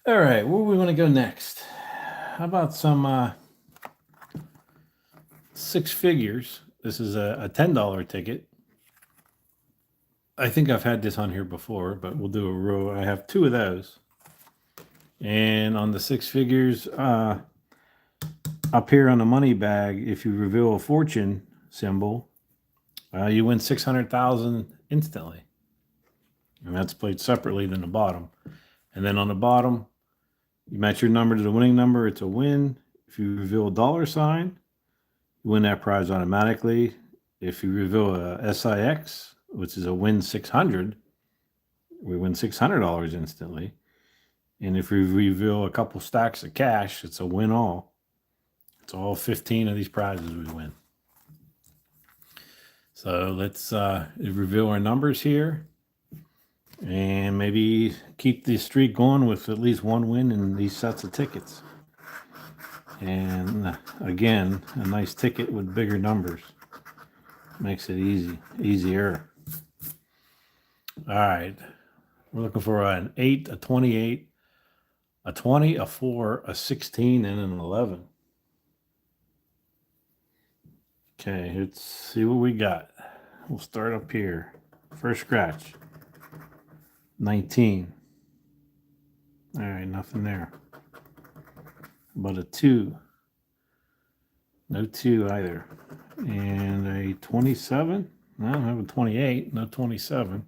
All right, where do we want to go next? How about some 6 figures? This is a $10 ticket. I think I've had this on here before, but we'll do a row. I have 2 of those. And on the 6 figures, up here on the money bag, if you reveal a fortune symbol, you win 600,000 instantly. And that's played separately than the bottom. And then on the bottom, you match your number to the winning number, it's a win. If you reveal a dollar sign, you win that prize automatically. If you reveal a SIX, which is a win 600, we win $600 instantly. And if we reveal a couple stacks of cash, it's a win all. It's all 15 of these prizes we win. So let's reveal our numbers here and maybe keep the streak going with at least one win in these sets of tickets. And again, a nice ticket with bigger numbers makes it easier. All right, we're looking for an 8, a 28, a 20, a 4, a 16, and an 11. Okay, let's see what we got. We'll start up here. First scratch. 19. All right, nothing there. But a 2. No 2 either. And a 27. No, I have a 28. No 27.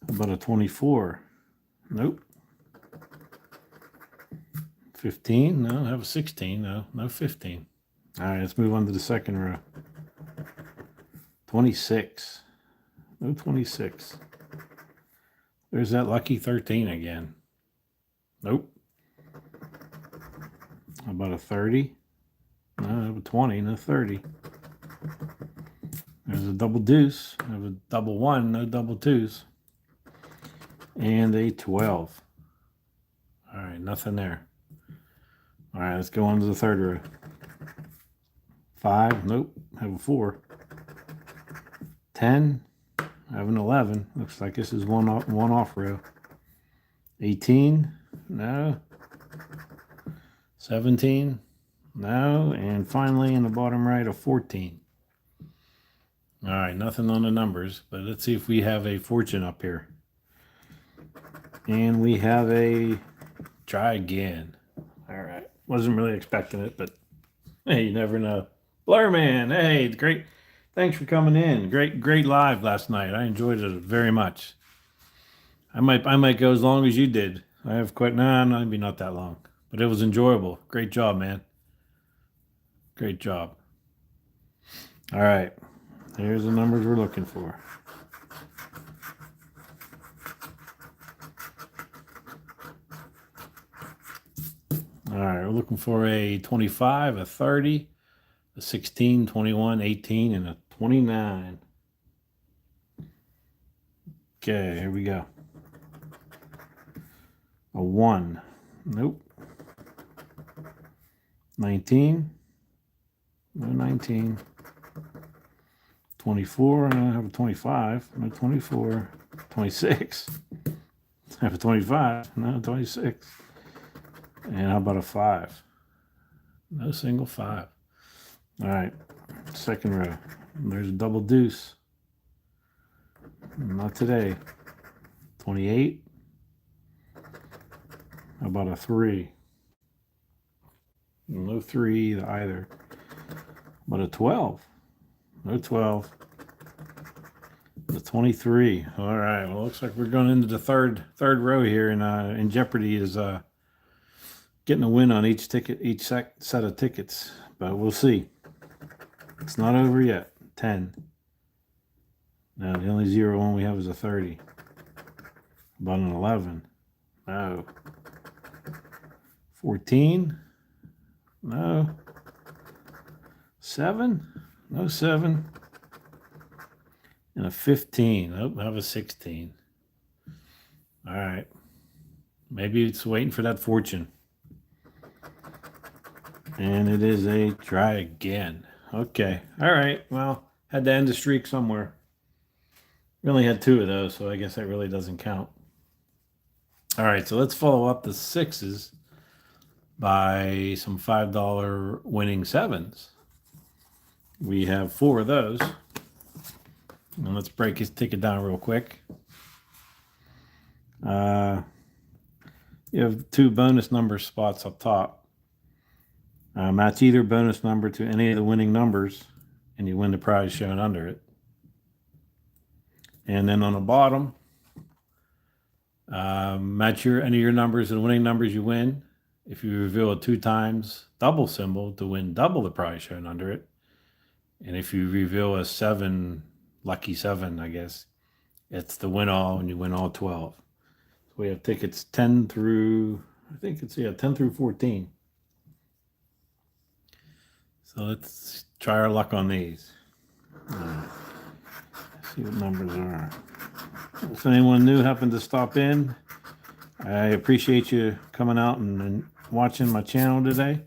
About a 24. Nope. 15. No, I have a 16. No 15. All right, let's move on to the second row. 26. No 26. There's that lucky 13 again. Nope. How about a 30? No, I have a 20. No 30. There's a double deuce. I have a double 1. No double 2s. And a 12. All right, nothing there. All right, let's go on to the third row. 5, nope, have a 4. 10, I have an 11. Looks like this is one off row. 18, no. 17, no. And finally in the bottom right, a 14. All right, nothing on the numbers, but let's see if we have a fortune up here. And we have a try again. All right, wasn't really expecting it, but hey, you never know. Blurman, hey, great. Thanks for coming in. Great live last night. I enjoyed it very much. I might go as long as you did. I have quite maybe not that long, but it was enjoyable. Great job, man. Great job. All right, here's the numbers we're looking for. All right, we're looking for a 25, a 30, a 16, 21, 18, and a 29. Okay, here we go. A 1. Nope. 19. No 19. 24. I don't have a 25. No 24. 26. I have a 25. No 26. And how about a 5? No single 5. All right, second row. There's a double deuce. Not today. 28. How about a 3? No 3 either. But a 12. No 12. The 23. All right. Well, looks like we're going into the third row here, and Jeopardy is getting a win on each ticket, each set of tickets. But we'll see. It's not over yet. 10. No, the only 0 one we have is a 30. About an 11. No. 14. No. 7. No 7. And a 15. Oh, I have a 16. All right. Maybe it's waiting for that fortune. And it is a try again. Okay. All right. Well, had to end the streak somewhere. We only had 2 of those, so I guess that really doesn't count. All right. So let's follow up the 6s by some $5 winning 7s. We have 4 of those. And let's break his ticket down real quick. You have 2 bonus number spots up top. Match either bonus number to any of the winning numbers, and you win the prize shown under it. And then on the bottom, match any of your numbers and winning numbers, you win. If you reveal a 2 times double symbol to win double the prize shown under it. And if you reveal a 7, lucky 7, I guess, it's the win all and you win all 12. So we have tickets 10 through, I think it's, 10 through 14. So let's try our luck on these. See what numbers are. If anyone new happened to stop in, I appreciate you coming out and watching my channel today.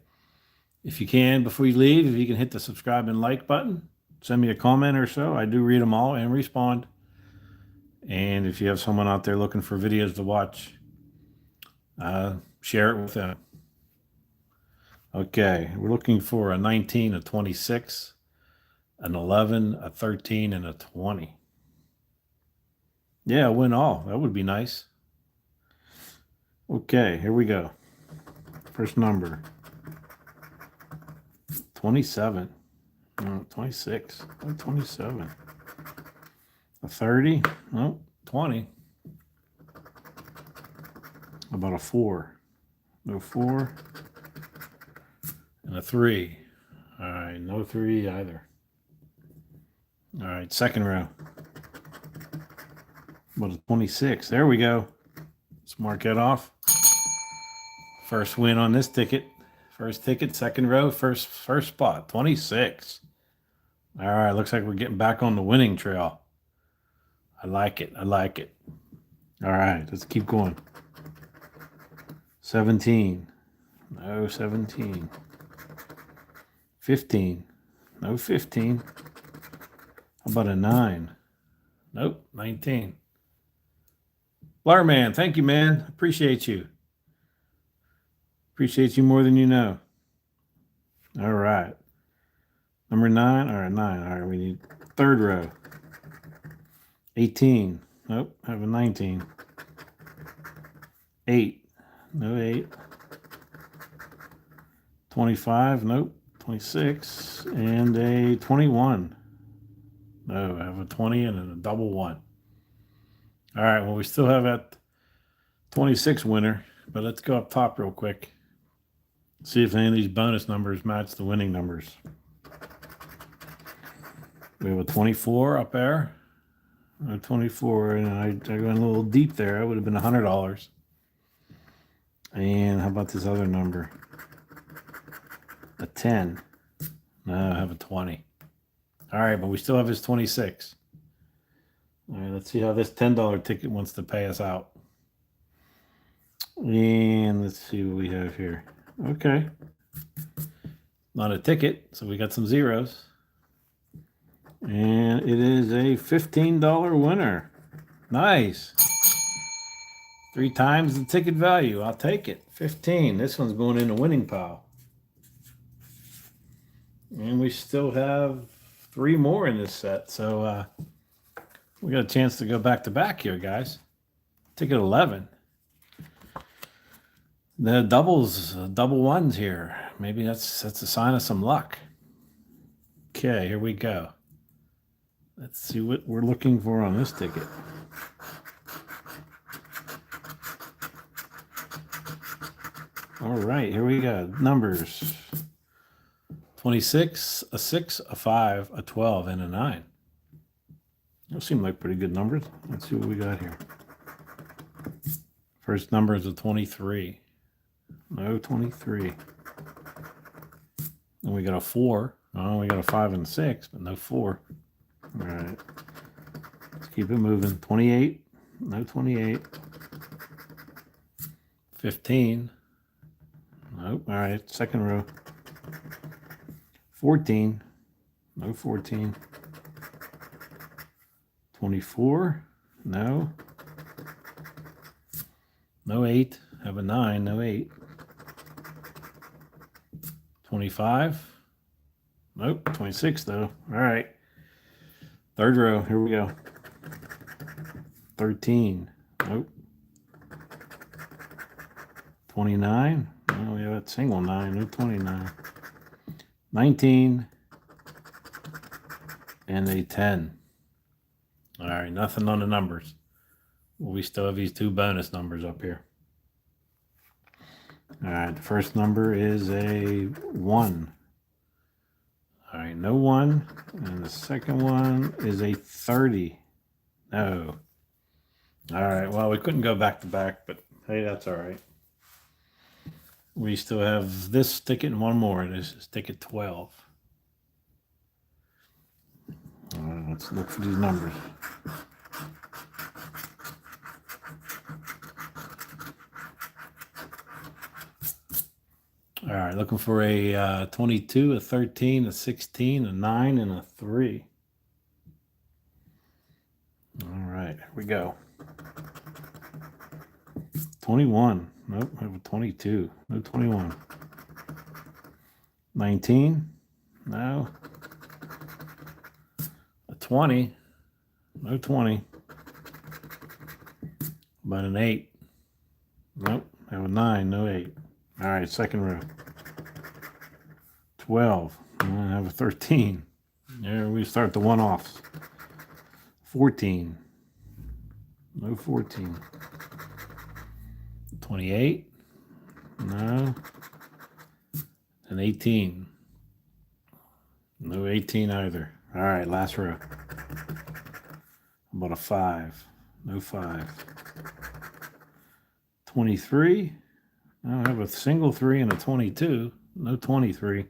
If you can, before you leave, if you can hit the subscribe and like button, send me a comment or so. I do read them all and respond. And if you have someone out there looking for videos to watch, share it with them. Okay, we're looking for a 19, a 26, an 11, a 13, and a 20. Yeah, win all. That would be nice. Okay, here we go. First number. 27. No, 26. Oh, 27. A 30. No, 20. How about a 4? No 4. And a 3. All right, no 3 either. All right, second row. What a 26. There we go. Let's mark that off. First win on this ticket. First ticket, second row, first spot, 26. All right, looks like we're getting back on the winning trail. I like it. I like it. All right, let's keep going. 17. No 17. 15. No 15. How about a 9? Nope, 19. Blurman, thank you, man. Appreciate you. Appreciate you more than you know. All right. Number 9. All right, 9. All right, we need third row. 18. Nope, I have a 19. 8. No 8. 25. Nope. 26. And a 21. No, I have a 20 and a double 1. All right, well, we still have that 26 winner, but let's go up top real quick. See if any of these bonus numbers match the winning numbers. We have a 24 up there. A 24, and I went a little deep there. It would have been $100. And how about this other number? A 10. No, I have a 20. All right, but we still have his 26. All right, let's see how this $10 ticket wants to pay us out. And let's see what we have here. Okay. Not a ticket, so we got some zeros. And it is a $15 winner. Nice. 3 times the ticket value. I'll take it. 15. This one's going in the winning pile. And we still have 3 more in this set. So we got a chance to go back to back here, guys. Ticket 11. The doubles, double ones here. Maybe that's a sign of some luck. Okay, here we go. Let's see what we're looking for on this ticket. All right, here we go. Numbers. 26, a 6, a 5, a 12, and a 9. Those seem like pretty good numbers. Let's see what we got here. First number is a 23. No 23. And we got a 4. Oh, we got a 5 and 6, but no 4. All right. Let's keep it moving. 28. No 28. 15. Nope. All right. Second row. 14. No 14. 24. No. No 8. Have a 9. No 8. 25. Nope. 26 though. All right. Third row. Here we go. 13. Nope. 29. Oh, we have a single 9, no 29. 19. And a 10. All right, nothing on the numbers. We still have these two bonus numbers up here. All right, the first number is a 1. All right, no 1. And the second one is a 30. No. All right, well, we couldn't go back to back, but hey, that's all right. We still have this ticket and one more. This is ticket 12. All right, let's look for these numbers. All right, looking for a 22, a 13, a 16, a 9, and a 3. All right, here we go. 21. Nope, I have a 22. No 21. 19. No. A 20. No 20. But an 8. Nope, I have a 9. No 8. All right, second row. 12. I have a 13. There we start the one-offs. 14. No 14. 28. No. And 18. No 18 either. All right, last row. About a 5. No 5. 23. I have a single 3 and a 22. No 23.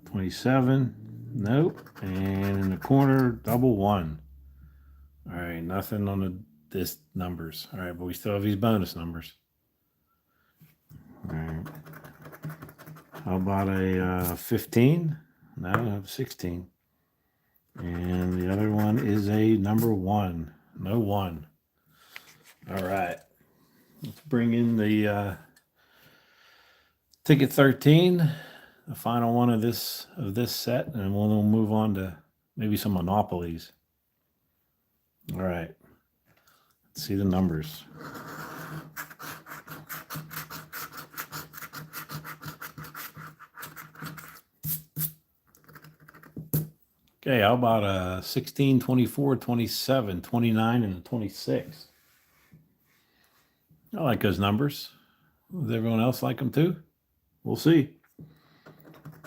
27. Nope. And in the corner, double 1. All right, nothing on this numbers. All right, but we still have these bonus numbers. All right. How about a 15? No, I have 16. And the other one is a number 1. No 1. All right. Let's bring in the ticket 13, the final one of this set, and we'll move on to maybe some monopolies. All right. Let's see the numbers. Okay, how about a 16, 24, 27, 29, and a 26? I like those numbers. Does everyone else like them too? We'll see.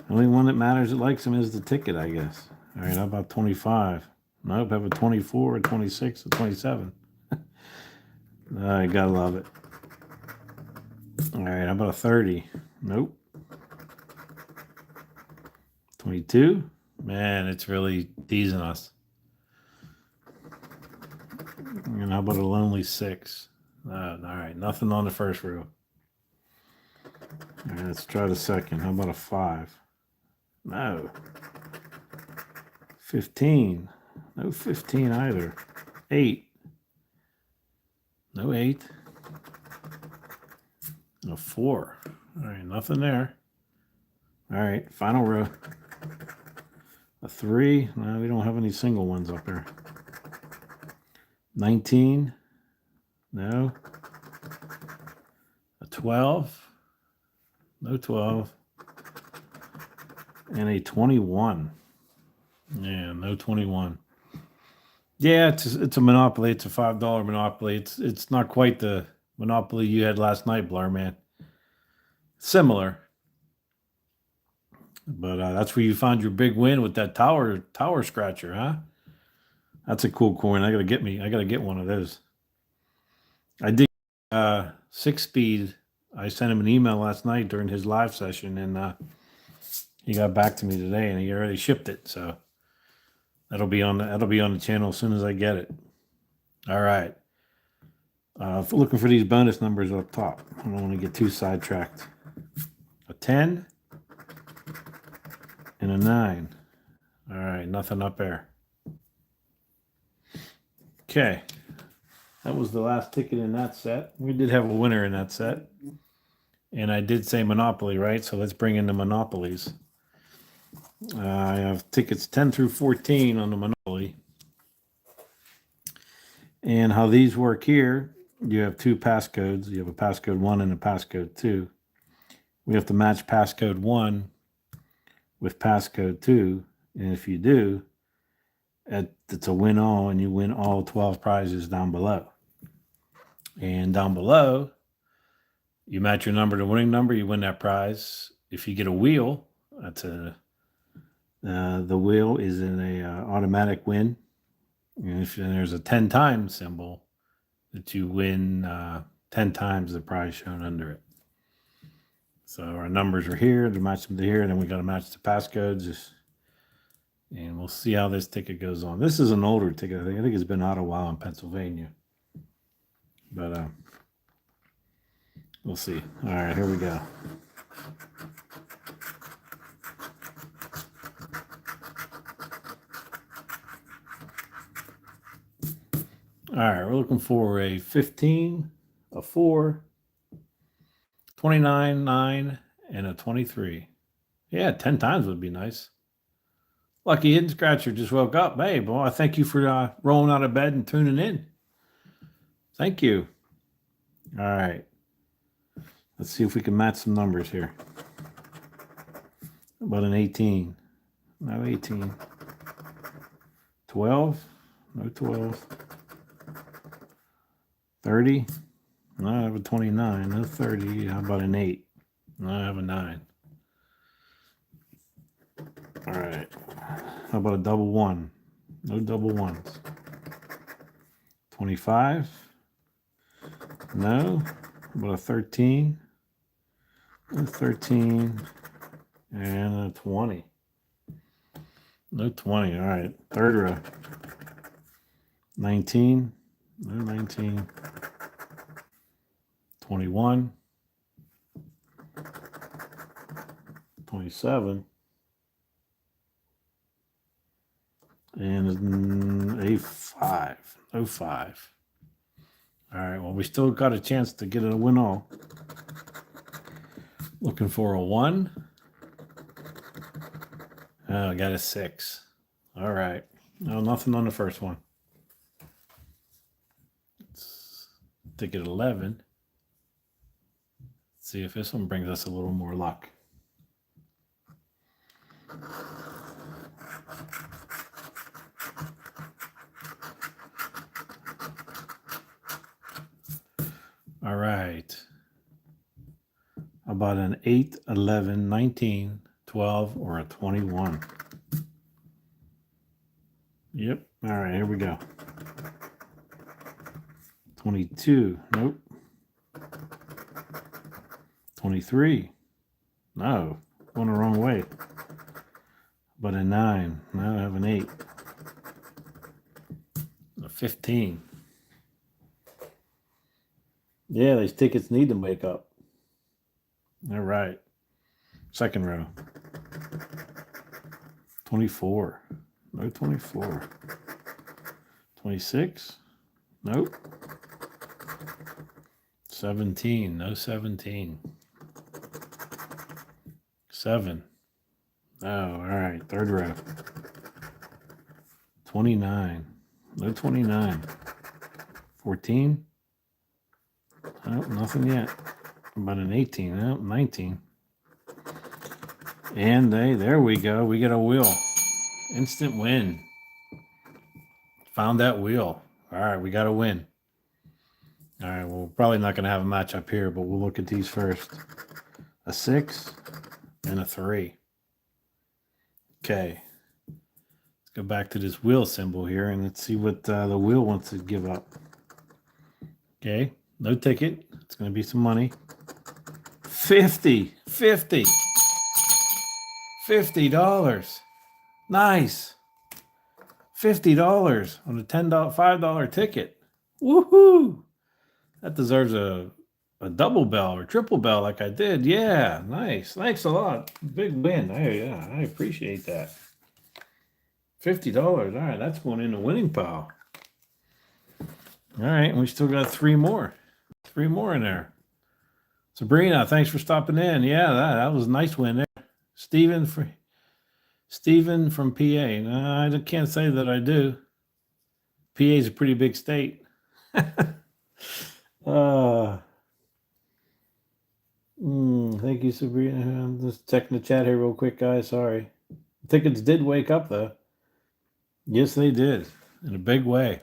The only one that matters that likes them is the ticket, I guess. All right, how about 25? Nope, I have a 24, a 26, a 27. I gotta love it. All right, how about a 30? Nope. 22? Man, it's really teasing us. And how about a lonely 6? All right, nothing on the first row. All right, let's try the second. How about a 5? No. 15. No 15 either. 8. No 8. No 4. All right, nothing there. All right, final row. A 3. No, we don't have any single ones up there. 19. No. A 12. No 12. And a 21. Yeah, no 21. Yeah, it's a monopoly. It's a $5 monopoly. It's not quite the monopoly you had last night, Blur Man. Similar. But that's where you found your big win with that tower scratcher, huh? That's a cool coin. I gotta get one of those. I did 6-speed. I sent him an email last night during his live session, and he got back to me today, and he already shipped it. So that'll be on the channel as soon as I get it. All right. Looking for these bonus numbers up top. I don't want to get too sidetracked. A 10 and a 9. All right, nothing up there. Okay. That was the last ticket in that set. We did have a winner in that set. And I did say Monopoly, right? So let's bring in the Monopolies. I have tickets 10 through 14 on the Monopoly. And how these work here you have two passcodes. You have a passcode 1 and a passcode 2. We have to match passcode 1 with passcode 2. And if you do, it's a win all, and you win all 12 prizes down below. And down below, you match your number to winning number, you win that prize. If you get a wheel, that's the wheel is in a automatic win. And if there's a 10 times symbol, that you win 10 times the prize shown under it. So our numbers are here to match them to here, and then we got to match the passcodes. And we'll see how this ticket goes on. This is an older ticket. I think it's been out a while in Pennsylvania. But we'll see. All right, here we go. All right, we're looking for a 15, a 4, 29, 9, and a 23. Yeah, 10 times would be nice. Lucky Hidden Scratcher just woke up. Hey, boy, I thank you for rolling out of bed and tuning in. Thank you. All right. Let's see if we can match some numbers here. How about an 18? No 18. 12? No 12. 30? No, I have a 29. No 30. How about an 8? No, I have a 9. All right. How about a double 1? No double 1s. 25? No. How about a 13? No 13. And a 20. No 20. All right. Third row. 19. No 19. 21. 27. And a 5. No 5. All right. Well, we still got a chance to get a win all. Looking for a 1. Oh, I got a 6. All right. No, nothing on the first one. Let's ticket 11. Let's see if this one brings us a little more luck. All right. How about an 8, 11, 19, 12, or a 21? Yep. All right, here we go. 22. Nope. 23. No. Going the wrong way. But a 9. Now I have an 8. A 15. Yeah, these tickets need to wake up. All right. Second row. 24. No 24. 26. Nope. 17. No 17. 7. Oh, all right. Third row. 29. No 29. 14. Oh, nothing yet. About an 18. Oh, 19. And there we go. We get a wheel. Instant win. Found that wheel. All right, we got a win. All right, well, we're probably not going to have a match up here, but we'll look at these first. A 6 and a 3. Okay. Let's go back to this wheel symbol here, and let's see what the wheel wants to give up. Okay, no ticket. It's going to be some money. 50. $50. Nice. $50 on a $5 ticket. Woohoo! That deserves a double bell or triple bell like I did. Yeah, nice. Thanks a lot. Big win. I appreciate that. $50. All right, that's going in the winning pile. All right, and we still got 3 more. 3 more in there. Sabrina, thanks for stopping in. Yeah, that was a nice win there. Steven from PA. I can't say that I do. PA is a pretty big state. Thank you, Sabrina. I'm just checking the chat here real quick, guys. Sorry. Tickets did wake up, though. Yes, they did. In a big way.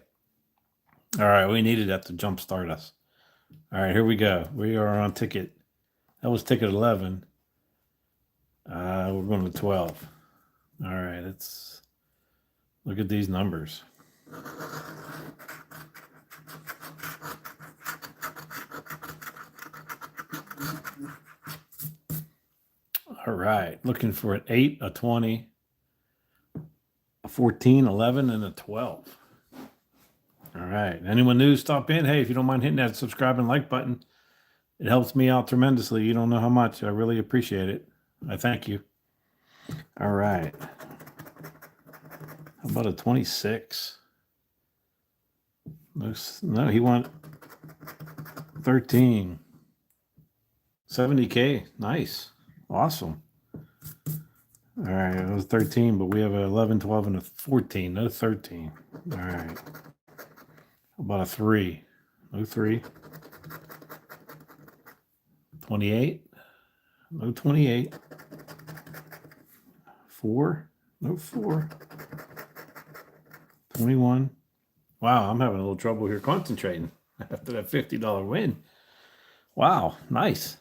All right, we needed that to jumpstart us. All right, here we go. We are on ticket. That was ticket 11. We're going to 12. All right, let's look at these numbers. All right, looking for an 8, a 20, a 14, 11, and a 12. All right, anyone new, stop in. Hey, if you don't mind hitting that subscribe and like button, it helps me out tremendously. You don't know how much. I really appreciate it. I thank you. All right. How about a 26? No, he won 13. 70K. Nice. Awesome. All right, it was 13, but we have a 11, 12, and a 14. No 13. All right. How about a 3? No 3. 28. No 28. 4. No 4. 21. Wow, I'm having a little trouble here concentrating after that $50 win. Wow, nice.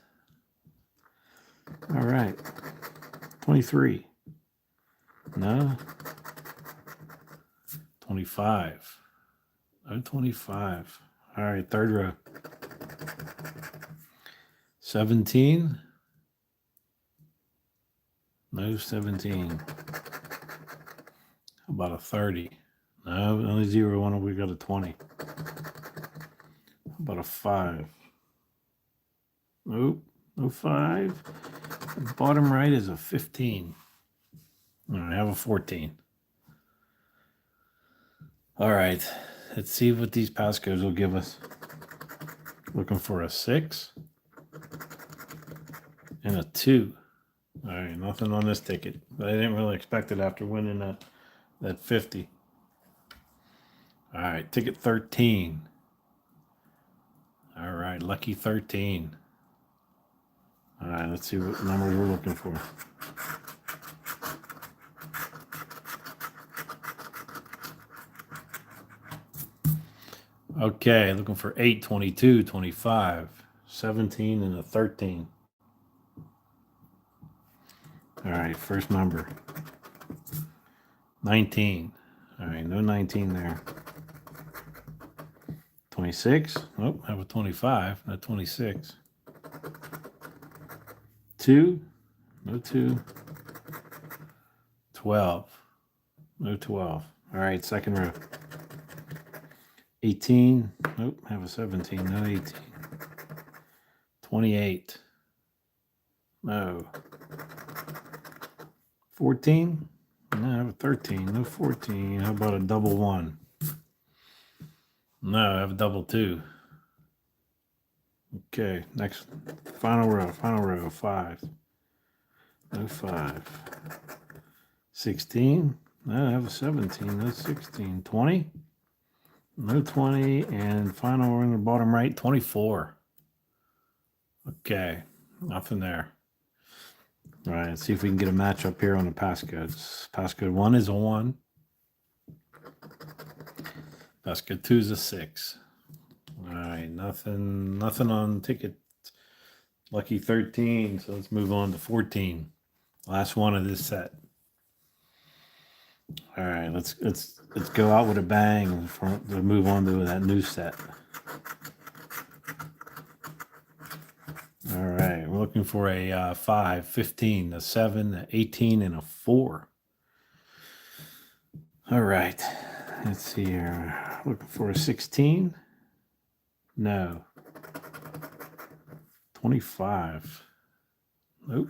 All right. 23. No. 25. No 25. All right, third row. 17. No 17. How about a 30? No, only 0, 1. We got a 20. How about a 5? Nope, no 5. The bottom right is a 15. All right, I have a 14. All right, let's see what these passcodes will give us. Looking for a 6 and a 2. All right, nothing on this ticket, but I didn't really expect it after winning that 50. All right, ticket 13. All right, lucky 13. All right, let's see what numbers we're looking for. Okay, looking for 8, 22, 25, 17, and a 13. All right, first number. 19. All right, no 19 there. 26. Nope, have a 25, not 26. 2. No 2. 12. No 12. All right, second row. 18. Nope, have a 17. No 18. 28. No. 14. No, I have a 13. No 14. How about a double 1? No, I have a double 2. Okay, next. Final row. 5. No 5. 16. No, I have a 17. No 16. 20. No 20. And final row in the bottom right, 24. Okay, nothing there. All right, let's see if we can get a match up here on the passcodes. Passcode 1 is a 1. Passcode 2 is a 6. All right, nothing on ticket. Lucky 13. So let's move on to 14. Last one of this set. All right, let's go out with a bang to move on to that new set. All right, we're looking for a 5, 15, a 7, a 18, and a 4. All right, let's see here. Looking for a 16. No. 25. Nope.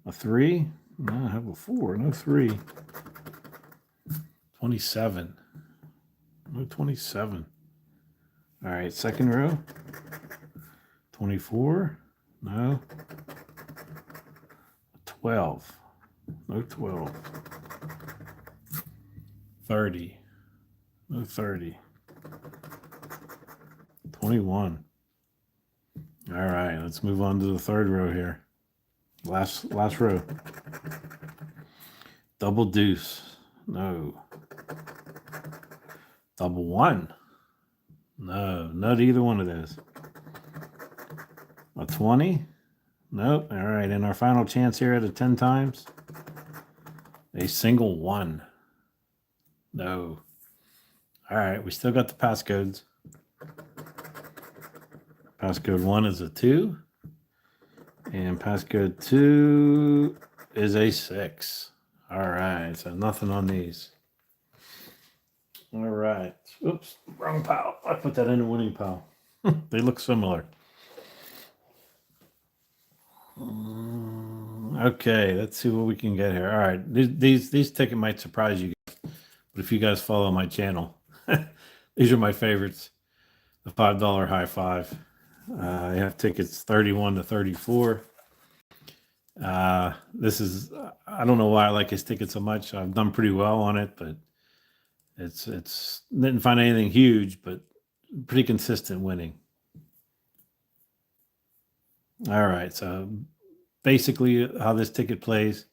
A 3. No, I have a 4. No 3. 27. No 27. All right, second row. 24. No. 12. No 12. 30. No 30. 21. All right, let's move on to the third row here. Last row. Double deuce. No. Double one. No, not either one of those. A 20. Nope. All right, and our final chance here at a 10 times. A single one. No. All right, we still got the passcodes. Passcode 1 is a 2. And passcode 2 is a 6. All right, so nothing on these. All right. Oops, wrong pile. I put that in a winning pile. They look similar. Okay, let's see what we can get here. All right, these tickets might surprise you guys, but if you guys follow my channel, these are my favorites. The $5 high five. I have tickets 31 to 34. This is, I don't know why I like his ticket so much. I've done pretty well on it, but it's didn't find anything huge, but pretty consistent winning. All right, so basically how this ticket plays,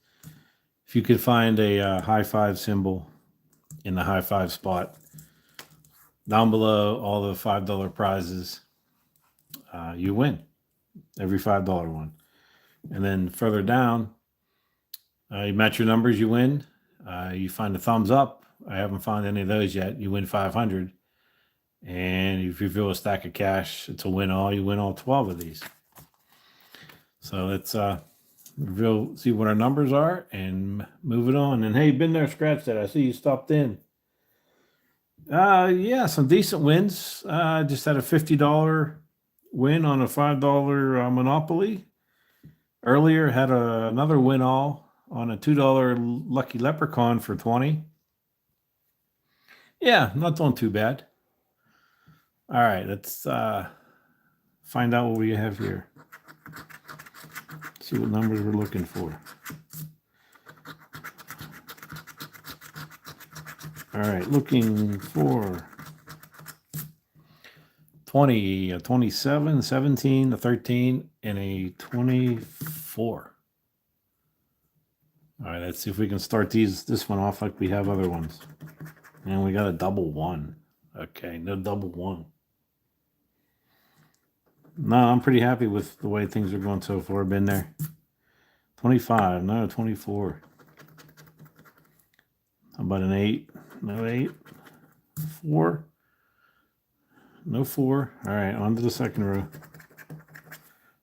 if you could find a high five symbol in the high five spot, down below all the $5 prizes, you win every $5 one. And then further down, you match your numbers, you win. You find a thumbs up. I haven't found any of those yet. You win 500. And if you reveal a stack of cash, it's a win all. You win all 12 of these. So let's see what our numbers are and move it on. And hey, been there, scratch that. I see you stopped in. Yeah, some decent wins. Just had a $50 win on a $5 Monopoly. Earlier had another win all on a $2 Lucky Leprechaun for 20. Yeah, not doing too bad. All right, let's find out what we have here. See what numbers we're looking for. All right, looking for 20, a 27, 17, a 13, and a 24. All right, let's see if we can start this one off like we have other ones. And we got a double one. Okay, no double one. No, I'm pretty happy with the way things are going so far. Been there. 25, no, 24. How about an 8? No 8. 4. No 4. All right, on to the second row.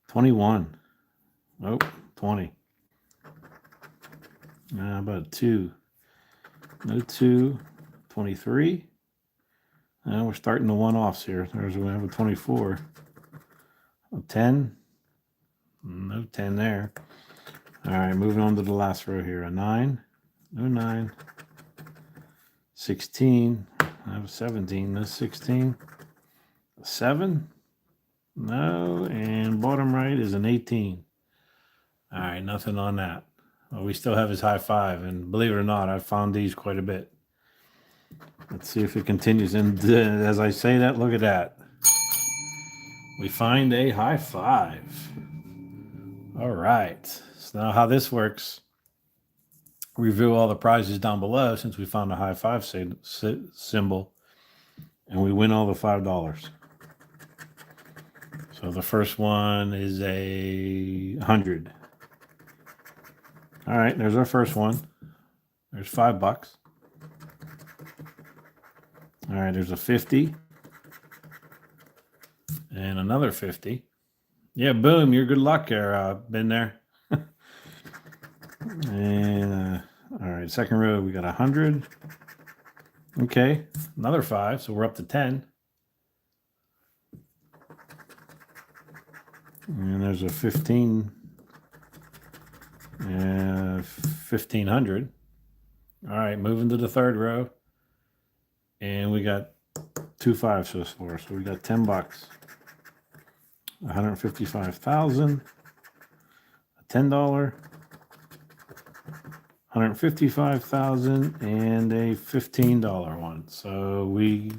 21. Nope, 20. How about a 2? No 2. 23. Now we're starting the one-offs here. There's we have a 24. A 10. No 10 there. All right, moving on to the last row here. A 9. No 9. 16. I have a 17. No 16. A 7. No. And bottom right is an 18. All right, nothing on that. Well, we still have his high five. And believe it or not, I've found these quite a bit. Let's see if it continues. And as I say that, look at that. We find a high five. All right. So now how this works, review all the prizes down below since we found a high five symbol, and we win all the $5. So the first one is a 100. All right, there's our first one. There's $5. All right, there's a 50. And another 50. Yeah, boom, you're good luck there. Been there. And all right, second row, we got 100. Okay, another 5, so we're up to 10. And there's a 15. 1,500. All right, moving to the third row. And we got 2 5s so far. So we got $10. 155,000. A $10. 155,000 and a $15 one. So we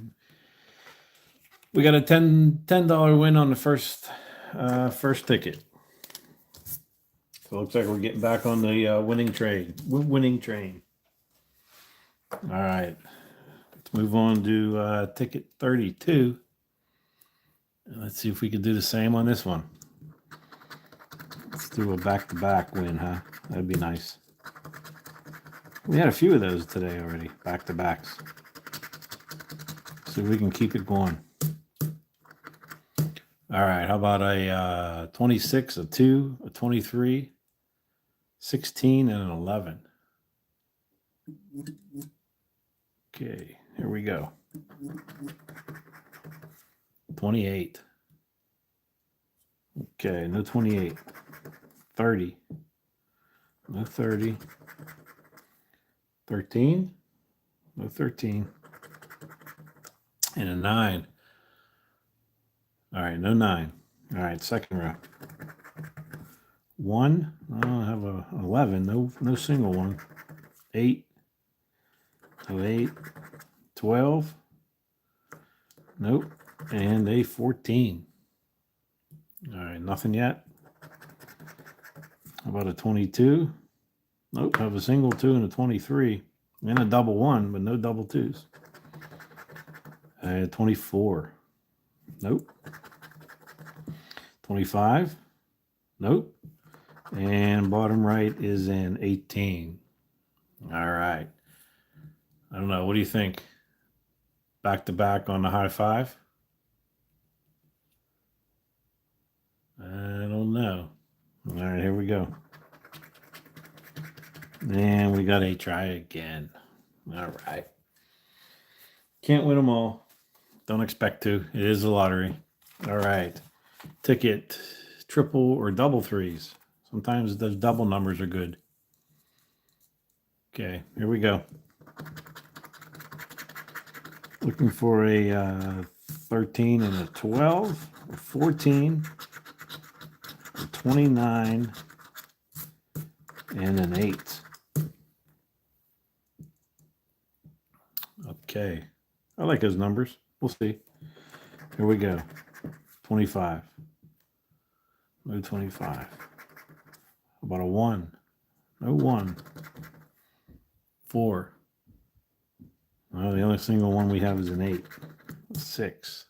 We got a $10 win on the first ticket. So it looks like we're getting back on the winning train. All right, let's move on to ticket 32. And let's see if we can do the same on this one. Let's do a back-to-back win, huh? That'd be nice. We had a few of those today already, back-to-backs. So we can keep it going. All right, how about a 26, a 2, a 23, 16, and an 11? Okay, here we go. 28. Okay, no 28. 30. No 30. 13. No 13. And a 9. All right, no 9. All right, second row. 1. I have a 11. No single one. 8. No 8. 12. Nope. And a 14. All right, nothing yet. How about a 22? Nope, have a single 2 and a 23. And a double 1, but no double 2s. 24. Nope. 25. Nope. And bottom right is an 18. All right. I don't know. What do you think? Back to back on the high five? I don't know. All right, here we go. And we got a try again. All right. Can't win them all. Don't expect to. It is a lottery. All right. Ticket triple or double threes. Sometimes those double numbers are good. Okay, here we go. Looking for a 13 and a 12, a 14, a 29, and an 8. Okay. I like those numbers. We'll see. Here we go. 25. No 25. How about a 1? No 1. 4. Well, the only single one we have is an 8. 6.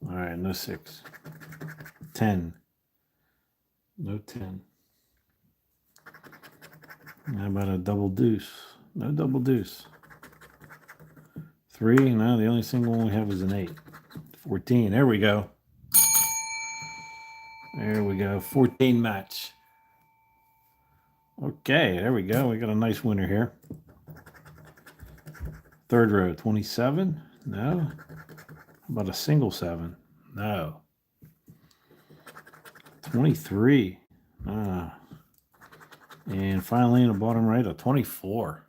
All right, no 6. 10. No 10. How about a double deuce? No double deuce. 3. No, the only single one we have is an 8. 14. There we go. There we go. 14 match. Okay, there we go. We got a nice winner here. Third row, 27. No. How about a single 7? No. 23. And finally in the bottom right, a 24.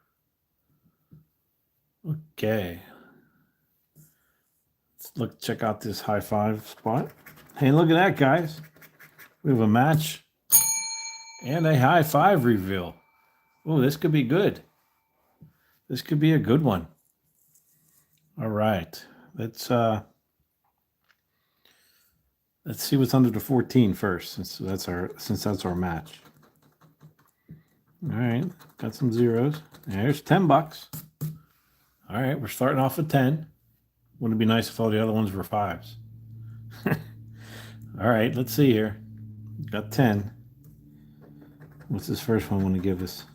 Okay. Let's check out this high five spot. Hey, look at that, guys. We have a match and a high five reveal. Oh, this could be good. This could be a good one. All right. Let's see what's under the 14 first, since that's our match. All right, got some zeros. There's $10. All right, we're starting off with 10. Wouldn't it be nice if all the other ones were 5s? All right, let's see here. Got 10. What's this first one want to give us?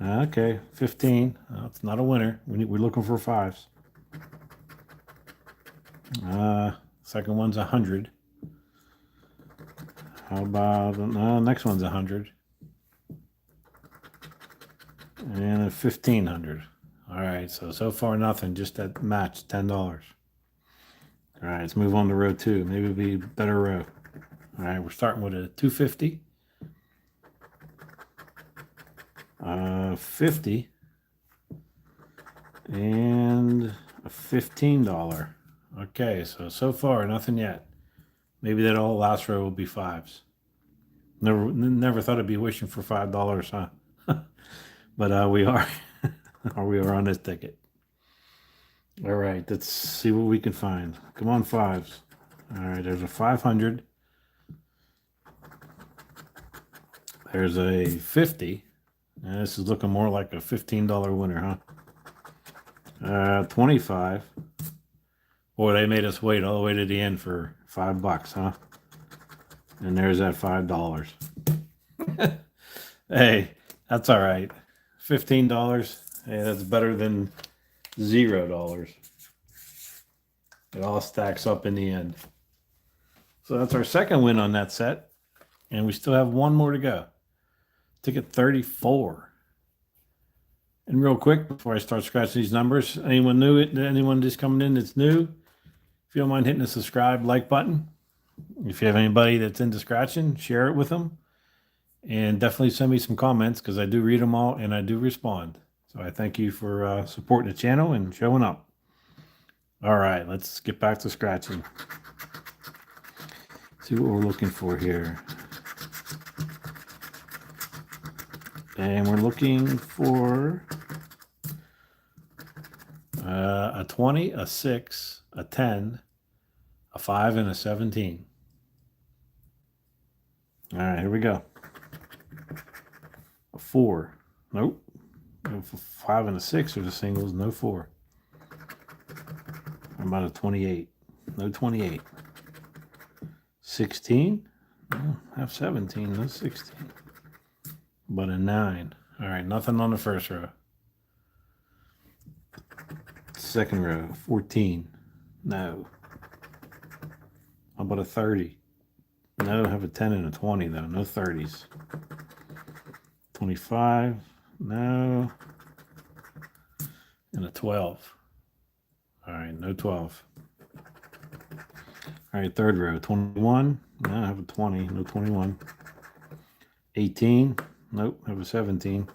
Okay, 15. It's not a winner. We're looking for 5s. Second one's 100. How about next one's 100. And a 1,500. All right, so far nothing, just that match, $10. All right, let's move on to row 2. Maybe it'll be a better row. All right, we're starting with a 250. 50. And a $15. Okay, so far nothing yet. Maybe that all last row will be 5s. Never thought I'd be wishing for $5, huh? But we are. Or we are on this ticket. All right, let's see what we can find. Come on, fives. All right, there's a 500. There's a 50. And this is looking more like a $15 winner, huh? 25. Boy, they made us wait all the way to the end for $5, huh? And there's that $5. Hey, that's all right. $15. Hey, that's better than $0. It all stacks up in the end. So that's our second win on that set. And we still have one more to go. Ticket 34. And real quick, before I start scratching these numbers, anyone new? Anyone just coming in that's new? If you don't mind hitting the subscribe, like button. If you have anybody that's into scratching, share it with them. And definitely send me some comments because I do read them all and I do respond. So I thank you for supporting the channel and showing up. All right, let's get back to scratching. See what we're looking for here. And we're looking for a 20, a 6, a 10, a 5, and a 17. All right, here we go. A 4. Nope. No 5 and a 6 are the singles, no 4. How about a 28? No 28. 16? No, have 17, no 16. But a 9. All right, nothing on the first row. Second row, 14. No. How about a 30? No, have a 10 and a 20 though, no 30s. 25, no. And a 12. All right, no 12. All right, third row, 21. No, I have a 20, no 21. 18, nope, have a 17.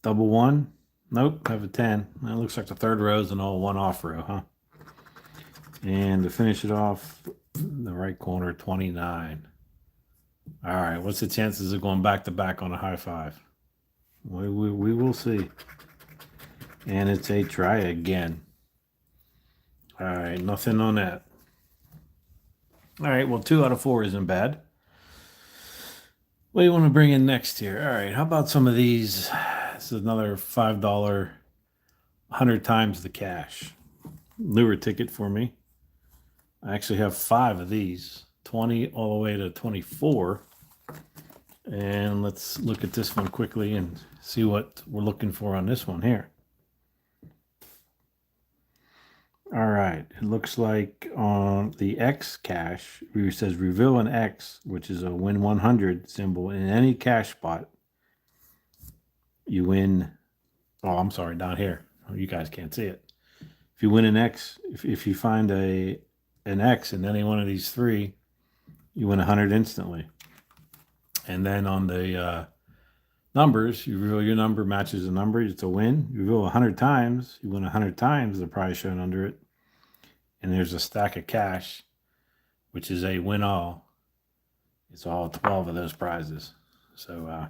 Double 1, nope, have a 10. That looks like the third row is an all one off row, huh? And to finish it off, in the right corner, 29. All right, what's the chances of going back to back on a high five? We will see. And it's a try again. All right, nothing on that. All right, well, 2 out of 4 isn't bad. What do you want to bring in next here? All right, how about some of these? This is another $5, 100 times the cash. Lure ticket for me. I actually have 5 of these, 20 all the way to 24. And let's look at this one quickly and see what we're looking for on this one here. All right, it looks like on the X cash, it says reveal an X, which is a win 100 symbol in any cash spot. You win, oh, I'm sorry, down here. Oh, you guys can't see it. If you win an X, if you find an X in any one of these 3, you win 100 instantly. And then on the numbers, you reveal your number matches the number, it's a win. You reveal 100 times, you win 100 times the prize shown under it. And there's a stack of cash, which is a win all. It's all 12 of those prizes. So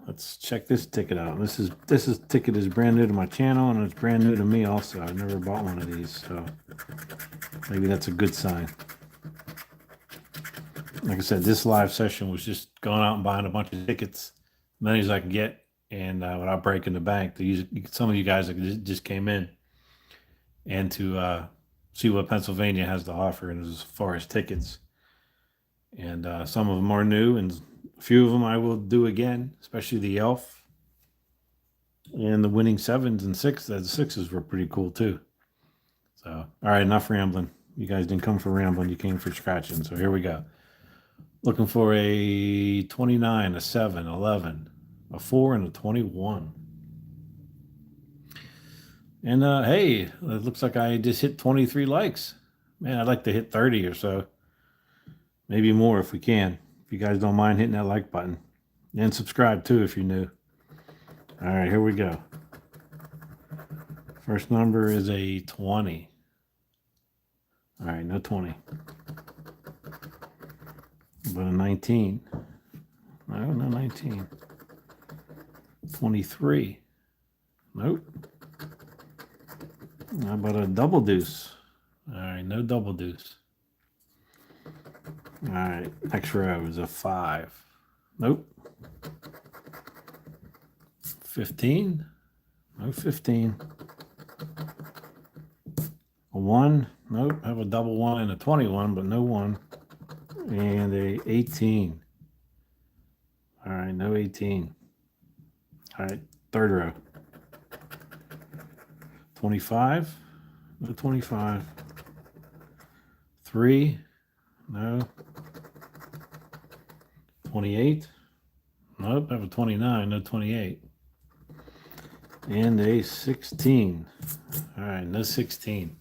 let's check this ticket out. This ticket is brand new to my channel and it's brand new to me also. I've never bought one of these, so maybe that's a good sign. Like I said, this live session was just going out and buying a bunch of tickets, as many as I could get, and without breaking the bank. To use some of you guys that just came in, and to see what Pennsylvania has to offer as far as tickets. And some of them are new, and a few of them I will do again, especially the Elf and the winning 7s and 6s. The 6s were pretty cool too. So, all right, enough rambling. You guys didn't come for rambling, you came for scratching. So here we go. Looking for a 29, a 7, 11, a 4, and a 21. And hey, it looks like I just hit 23 likes. Man, I'd like to hit 30 or so. Maybe more if we can. If you guys don't mind hitting that like button. And subscribe too if you're new. All right, here we go. First number is a 20. All right, no 20. But a 19. No, no 19. 23. Nope. How about a double deuce? All right, no double deuce. All right, next row is a 5. Nope. 15. No 15. A 1. Nope. Have a double 1 and a 21, but no 1. And a 18. All right, no 18. All right, third row. 25. No 25. 3. No. 28. Nope. Have a 29. No 28. And a 16. All right, no 16.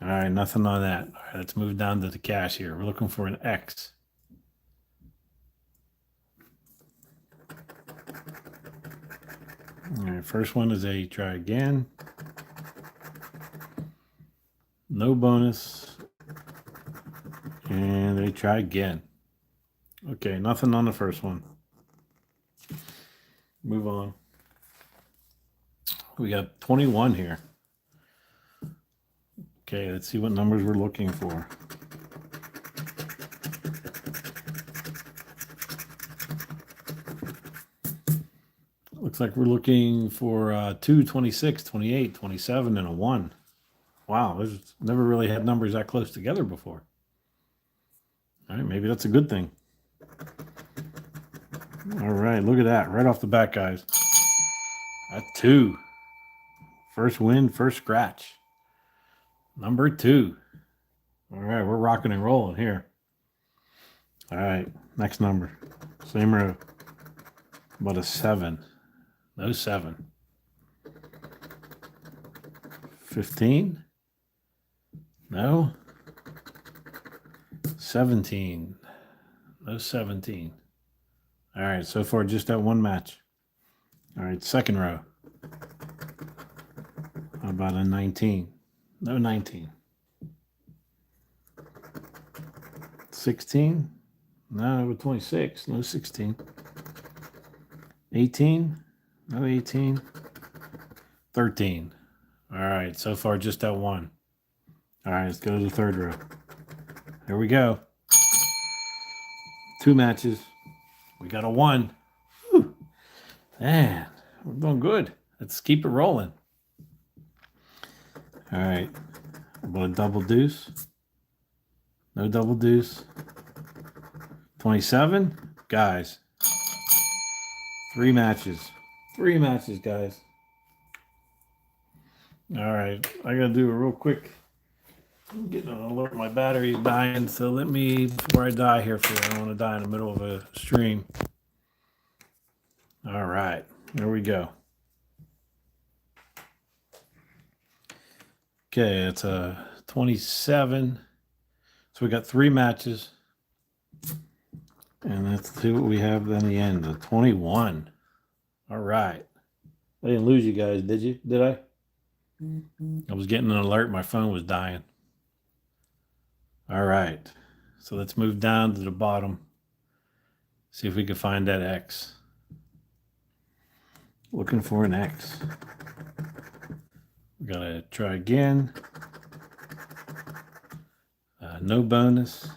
All right, nothing on that. All right, let's move down to the cash here. We're looking for an X. All right, first one is a try again. No bonus. And they try again. Okay, nothing on the first one. Move on. We got 21 here. Okay, let's see what numbers we're looking for. Looks like we're looking for 2, 26, 28, 27, and a 1. Wow, there's never really had numbers that close together before. All right, maybe that's a good thing. All right, look at that. Right off the bat, guys. A 2. First win, first scratch. Number 2. All right, we're rocking and rolling here. All right, next number. Same row. About a 7. No 7. 15. No. 17. No 17. All right, so far just that one match. All right, second row. How about a 19? No 19. 16? No, 26. No 16. 18? No 18. 13. All right, so far just that one. All right, let's go to the third row. Here we go. 2 matches. We got a 1. Whew. Man, we're doing good. Let's keep it rolling. All right. About a double deuce. No double deuce. 27. Guys. 3 matches. 3 matches, guys. All right. I got to do a real quick. I'm getting an alert. My battery is dying. So let me, before I die here, I don't want to die in the middle of a stream. All right. There we go. Okay, it's a 27. So we got 3 matches. And let's see what we have in the end. The 21. All right. I didn't lose you guys, did you? Did I? I was getting an alert. My phone was dying. All right. So let's move down to the bottom. See if we can find that X. Looking for an X. We got to try again. No bonus.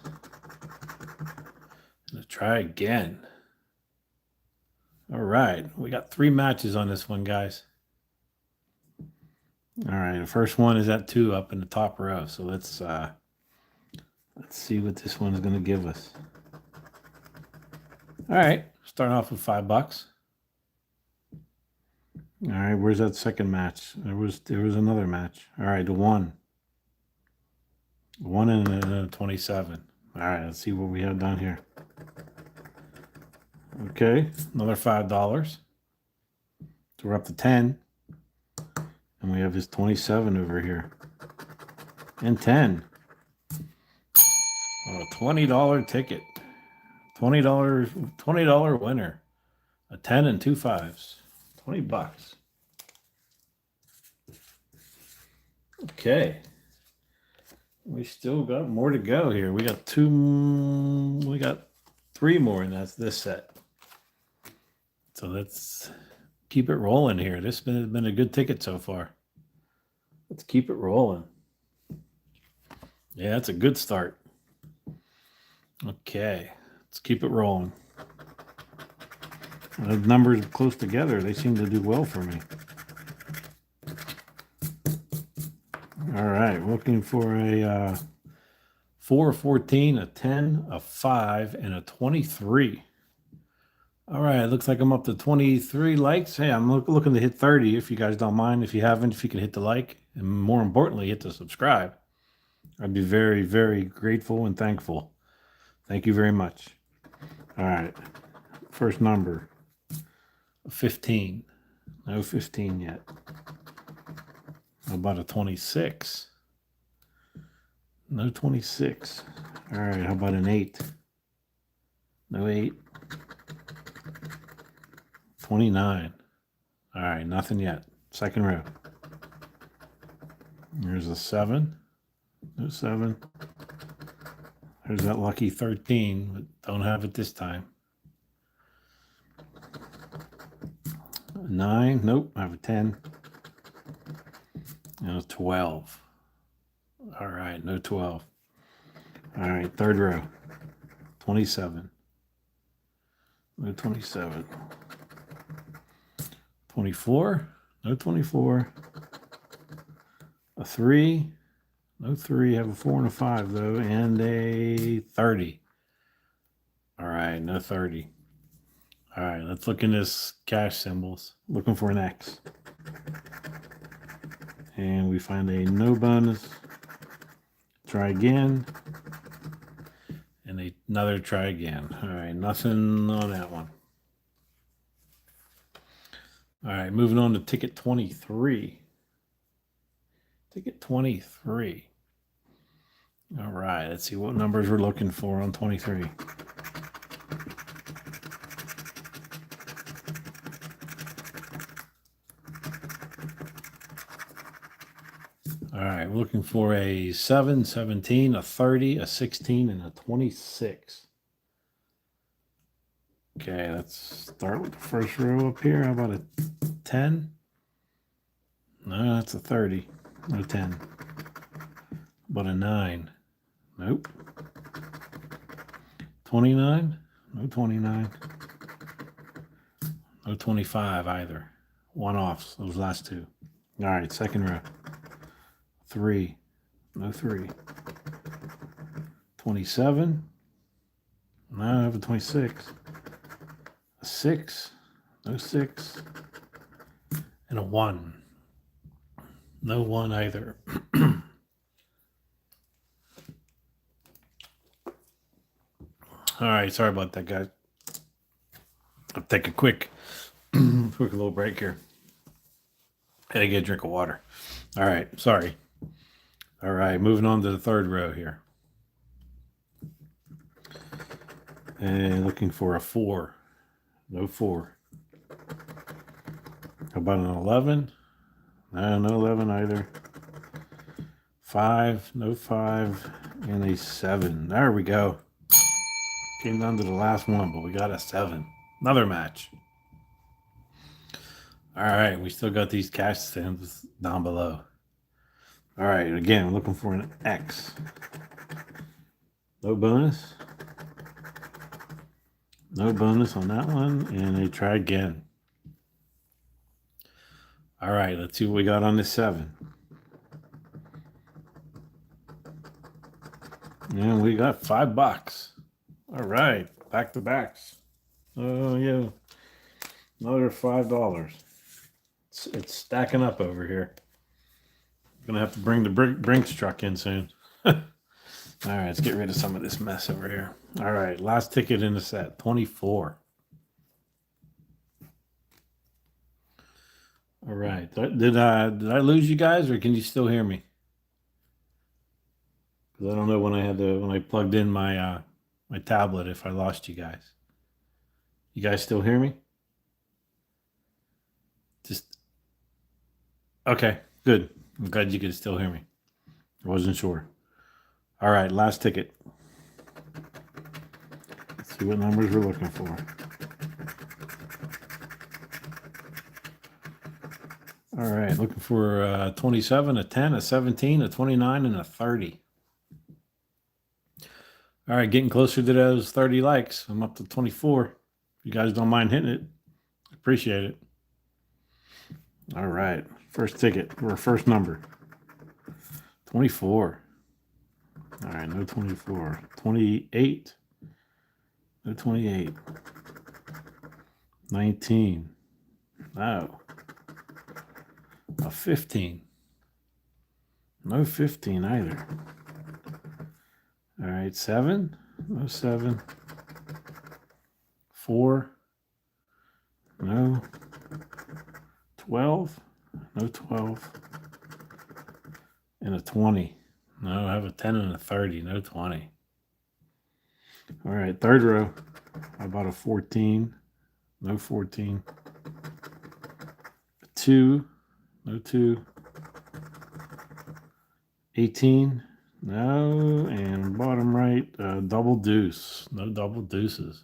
Let's try again. All right. We got 3 matches on this one, guys. All right. The first one is at 2 up in the top row. So let's see what this one is going to give us. All right. Starting off with $5. All right. Where's that second match? There was another match. All right. The 1. 1 and a 27. All right. Let's see what we have down here. Okay. Another $5. So we're up to 10. And we have this 27 over here. And 10. Oh, $20 ticket. $20 winner. A 10 and 2 5s. $20. Okay. We still got more to go here. We got 3 more, and that's this set. So let's keep it rolling here. This has been a good ticket so far. Let's keep it rolling. Yeah, that's a good start. Okay, let's keep it rolling. The numbers close together, they seem to do well for me. All right, looking for a 4, a 14, a 10, a 5, and a 23. All right, looks like I'm up to 23 likes. Hey, I'm looking to hit 30 if you guys don't mind. If you haven't, if you can hit the like, and more importantly, hit the subscribe. I'd be very, very grateful and thankful. Thank you very much. All right, first number, 15. No 15 yet. How about a 26? No 26. All right, how about an 8? No 8. 29. All right, nothing yet. Second row. There's a 7. No 7. There's that lucky 13, but don't have it this time. 9. Nope, I have a 10. And a 12. All right, no 12. All right, third row. 27. No 27. 24. No 24. A 3. No 3. Have a 4 and a 5, though. And a 30. All right, no 30. All right, let's look in this cash symbols. Looking for an X. And we find a no bonus. Try again. And another try again. All right, nothing on that one. All right, moving on to ticket 23. Ticket 23. All right, let's see what numbers we're looking for on 23. All right, we're looking for a 7, 17, a 30, a 16, and a 26. Okay, let's start with the first row up here. How about a 10? No, that's a 30. No 10. But a 9. Nope. 29? No 29. No 25 either. One offs, those last two. All right, second row. 3. No 3. 27. No, I have a 26. A 6. No 6. And a 1. No 1 either. All right, sorry about that, guys. I'll take a quick little break here. Had to get a drink of water. All right, sorry. All right, moving on to the third row here. And looking for a 4. No 4. How about an 11? No 11 either. 5, no 5, and a 7. There we go. Came down to the last one, but we got a 7. Another match. All right, we still got these cash stamps down below. All right, again, I'm looking for an X. No bonus. No bonus on that one, and they try again. All right, let's see what we got on this 7. And we got $5. All right, back to backs. Oh yeah, another $5. It's stacking up over here. Gonna have to bring the Brinks truck in soon. All right, let's get rid of some of this mess over here. All right, last ticket in the set, 24. All right, did I lose you guys, or can you still hear me? Because I don't know when I plugged in my my tablet if I lost you guys. You guys still hear me? Just okay, good. I'm glad you could still hear me. I wasn't sure. All right, last ticket. Let's see what numbers we're looking for. All right, looking for 27, a 10, a 17, a 29, and a 30. All right, getting closer to those 30 likes. I'm up to 24. If you guys don't mind hitting it, appreciate it. All right, first ticket or first number. 24. All right, no 24. 28. No 28. 19. No. A 15. No 15 either. All right, 7. No 7. 4. No. 12. No 12. And a 20. No, I have a 10 and a 30. No 20. All right, third row. How about a 14? No 14. A 2. No 2. 18. No. And bottom right, double deuce. No double deuces.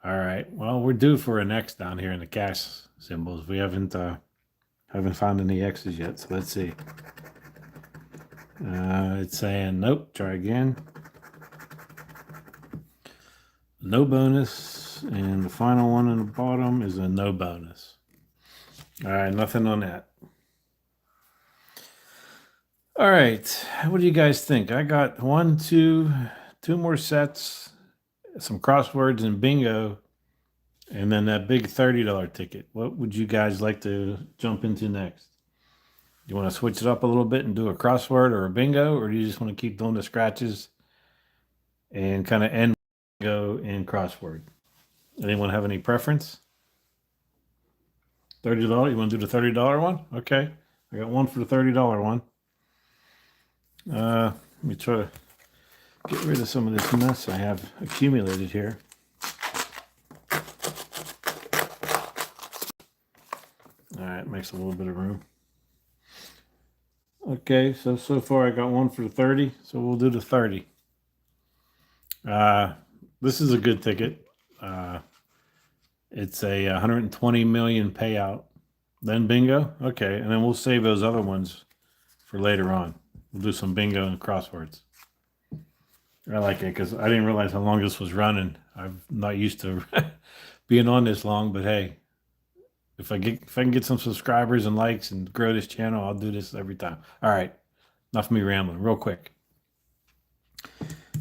All right. Well, we're due for an X down here in the cash symbols. We haven't found any X's yet, so let's see. It's saying nope. Try again. No bonus, and the final one in the bottom is a no bonus. All right, nothing on that. All right, what do you guys think? I got two more sets, some crosswords and bingo, and then that big $30 ticket. What would you guys like to jump into next? You want to switch it up a little bit and do a crossword or a bingo, or do you just want to keep doing the scratches and kind of end bingo and crossword? Anyone have any preference? $30? You want to do the $30 one? Okay. I got one for the $30 one. Let me try to get rid of some of this mess I have accumulated here. All right, makes a little bit of room. Okay, so far I got one for the 30, so we'll do the 30. This is a good ticket. It's a 120 million payout. Then bingo? Okay, and then we'll save those other ones for later on. We'll do some bingo and crosswords. I like it because I didn't realize how long this was running. I'm not used to being on this long, but hey, if I can get some subscribers and likes and grow this channel, I'll do this every time. All right, enough of me rambling. Real quick,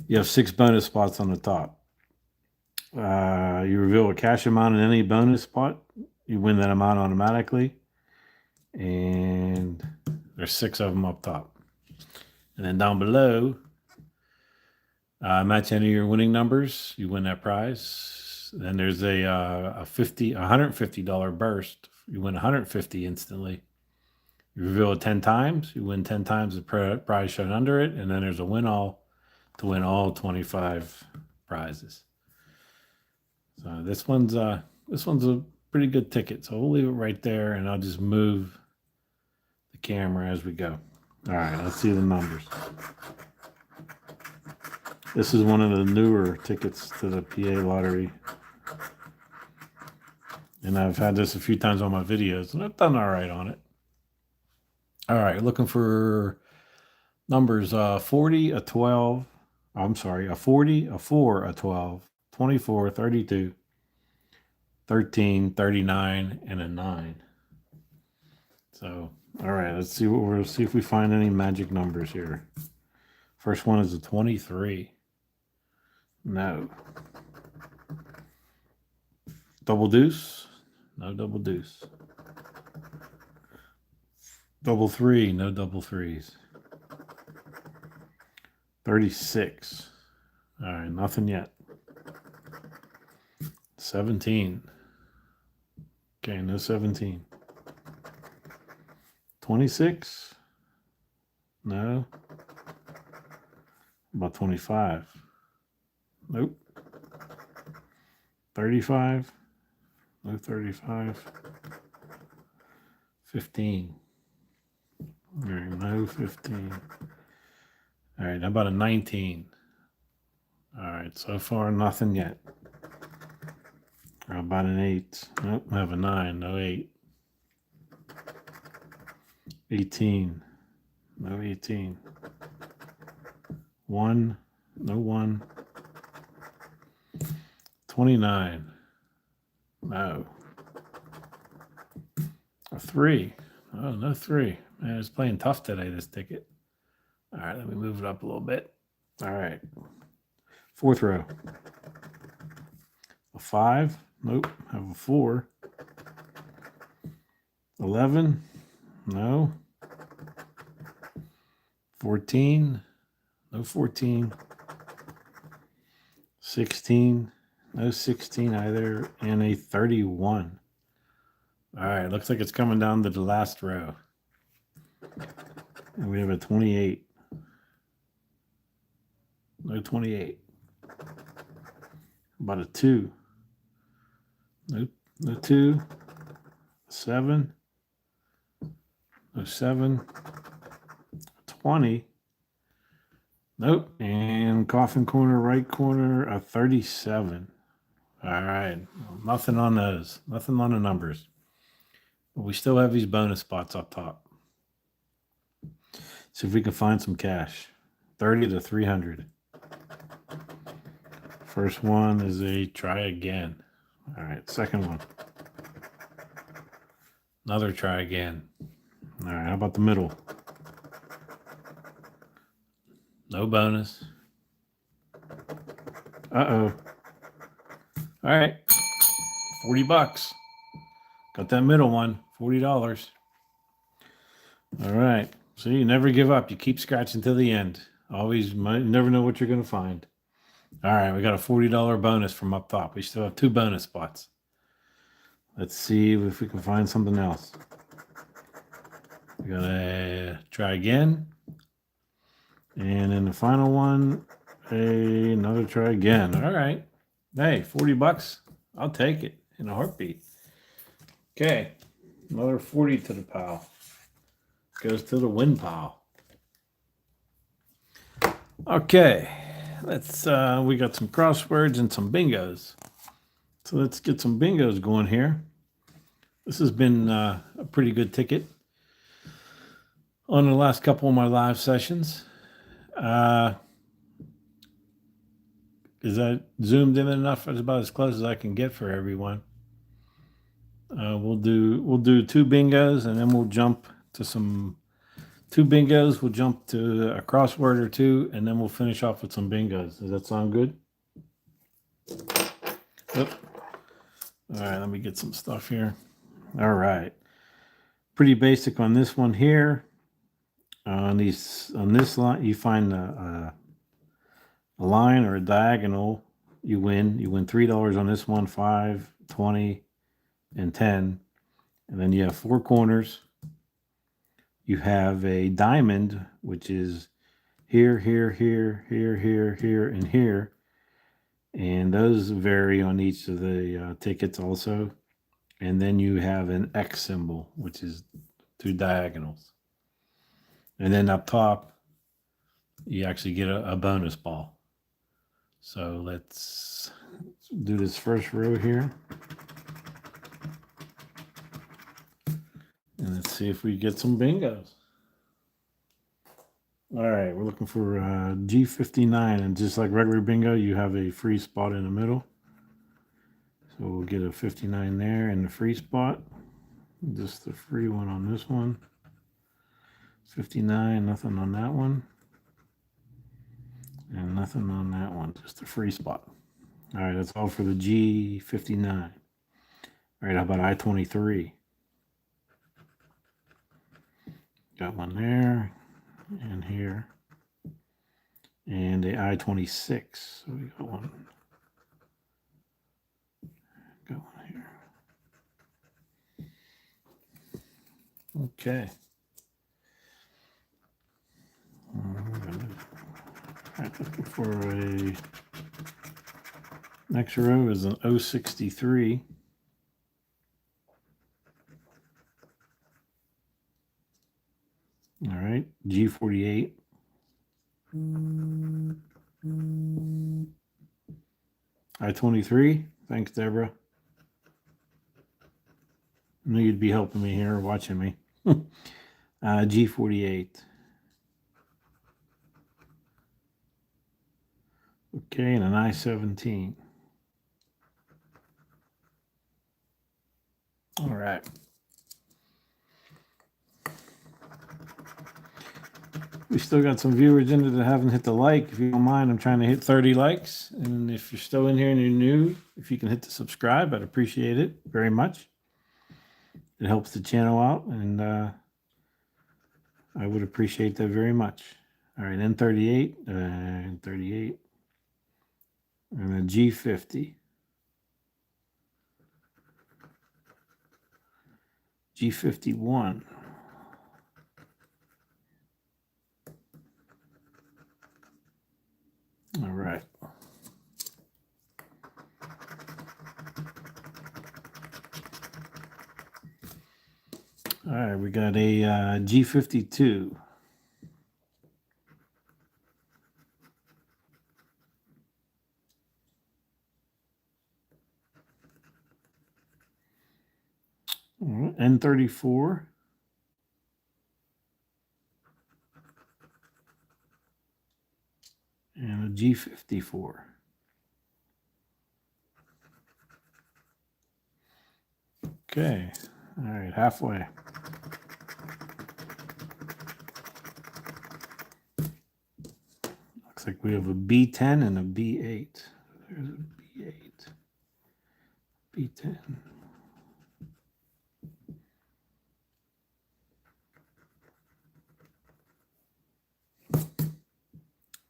you have 6 bonus spots on the top. You reveal a cash amount in any bonus spot. You win that amount automatically, and there's 6 of them up top. And then down below, match any of your winning numbers. You win that prize. Then there's a $150 burst. You win 150 instantly. You reveal it 10 times. You win 10 times the prize shown under it. And then there's a win all to win all 25 prizes. So this one's a pretty good ticket. So we'll leave it right there, and I'll just move the camera as we go. All right, let's see the numbers. This is one of the newer tickets to the PA lottery. And I've had this a few times on my videos, and I've done all right on it. All right, looking for numbers 40, a 12. I'm sorry, a 40, a 4, a 12, 24, 32, 13, 39, and a 9. So, all right, let's see if we find any magic numbers here. First one is a 23. No. Double deuce? No double deuce. Double 3, no double 3s. 36. All right, nothing yet. 17. Okay, no 17. 26. No. About 25. Nope. 35. No 35. 15. All right, no 15. All right, how about a 19? All right, so far nothing yet. How about an 8? Nope, I have a 9, no 8. 18. No 18. 1. No 1. 29. No. A 3. Oh, no 3. Man, it's playing tough today, this ticket. All right, let me move it up a little bit. All right. 4th row. A 5. Nope. Have a 4. 11. No. 14. No 14. 16. No 16 either. And a 31. All right. Looks like it's coming down to the last row. And we have a 28. No 28. About a 2. No 2. 7. No 7. 20. Nope. And coffin corner, right corner, a 37. All right. Nothing on those. Nothing on the numbers. But we still have these bonus spots up top. See if we can find some cash. 30 to 300. First one is a try again. All right. Second one. Another try again. All right. How about the middle? No bonus. Uh-oh. All right. 40 bucks. Got that middle one. $40. All right. So you never give up. You keep scratching till the end. Always, never know what you're going to find. All right. We got a $40 bonus from up top. We still have 2 bonus spots. Let's see if we can find something else. We're going to try again. And in the final one, another try again. All right. Hey, 40 bucks. I'll take it in a heartbeat. Okay. Another 40 to the pile. Goes to the win pile. Okay. Let's we got some crosswords and some bingos. So let's get some bingos going here. This has been a pretty good ticket on the last couple of my live sessions. Is that zoomed in enough? It's about as close as I can get for everyone. We'll do 2 bingos, and then we'll jump to some 2 bingos. We'll jump to a crossword or 2, and then we'll finish off with some bingos. Does that sound good? Yep. All right, let me get some stuff here. All right. Pretty basic on this one here. On this line, you find a line or a diagonal, you win. You win $3 on this one, 5, 20, and 10. And then you have 4 corners. You have a diamond, which is here, here, here, here, here, here, and here. And those vary on each of the tickets also. And then you have an X symbol, which is 2 diagonals. And then up top, you actually get a bonus ball. So let's do this first row here. And let's see if we get some bingos. All right, we're looking for G59. And just like regular bingo, you have a free spot in the middle. So we'll get a 59 there in the free spot. Just the free one on this one. 59, nothing on that one. And nothing on that one, just a free spot. All right, that's all for the G59. All right, how about I-23? Got one there and here. And the I-26. So we got one. Got one here. Okay. Looking for a next row is an 063. All right, G48. I-23. Thanks, Deborah. I knew you'd be helping me here, watching me. G48. Okay, and an I-17. All right. We still got some viewers in there that haven't hit the like. If you don't mind, I'm trying to hit 30 likes. And if you're still in here and you're new, if you can hit the subscribe, I'd appreciate it very much. It helps the channel out, and I would appreciate that very much. All right, N38, and 38, and a G50. G51. All right. All right, we got a G52. N34. And a G54. Okay. All right, halfway. Looks like we have a B10 and a B8. There's a B8. B10.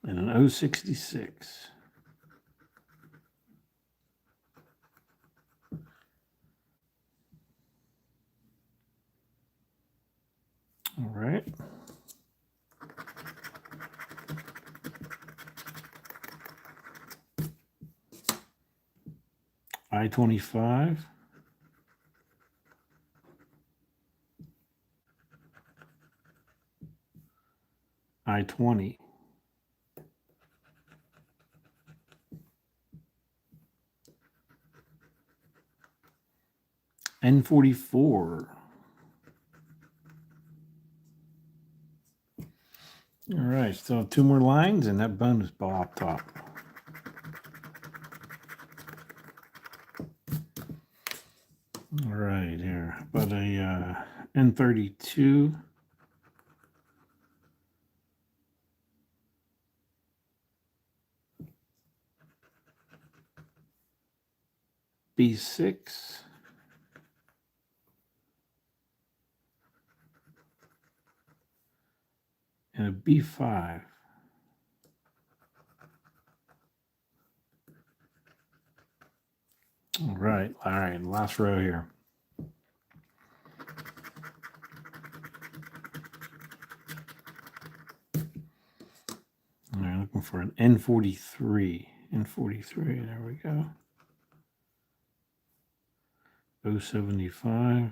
And an 066. All right. I-25. I-20. N44. All right, so 2 more lines and that bonus ball up top. All right, here, but a N32. B6. And a B5. All right, last row here. All right, looking for an N43. N43, there we go. 075.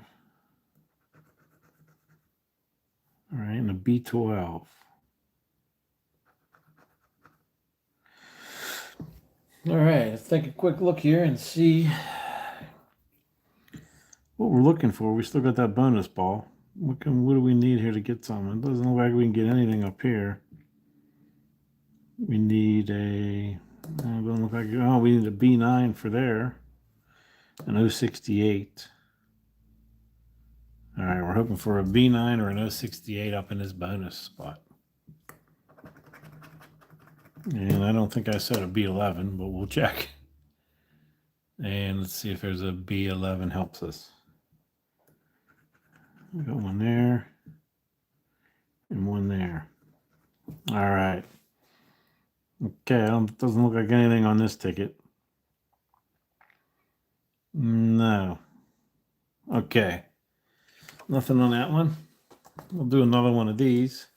All right, and a B12. All right, let's take a quick look here and see what we're looking for. We still got that bonus ball. What do we need here to get some? It doesn't look like we can get anything up here. We need a, doesn't look like, oh, we need a B9 for there. An 068. All right, we're hoping for a B9 or an 068 up in this bonus spot. And I don't think I said a B11, but we'll check. And let's see if there's a B11 helps us. We got one there and one there. All right. Okay, it doesn't look like anything on this ticket. No. Okay. Nothing on that one. We'll do another one of these.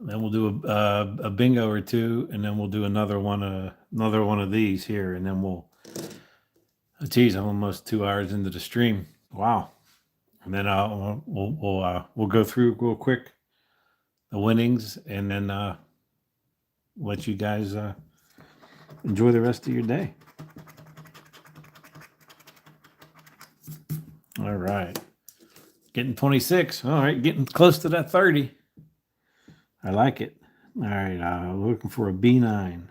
Then we'll do a bingo or two, and then we'll do another one of these here, and then we'll. Geez, I'm almost 2 hours into the stream. Wow! And then we'll go through real quick the winnings, and then let you guys enjoy the rest of your day. All right. Getting 26. All right, getting close to that 30. I like it. All right, looking for a B9.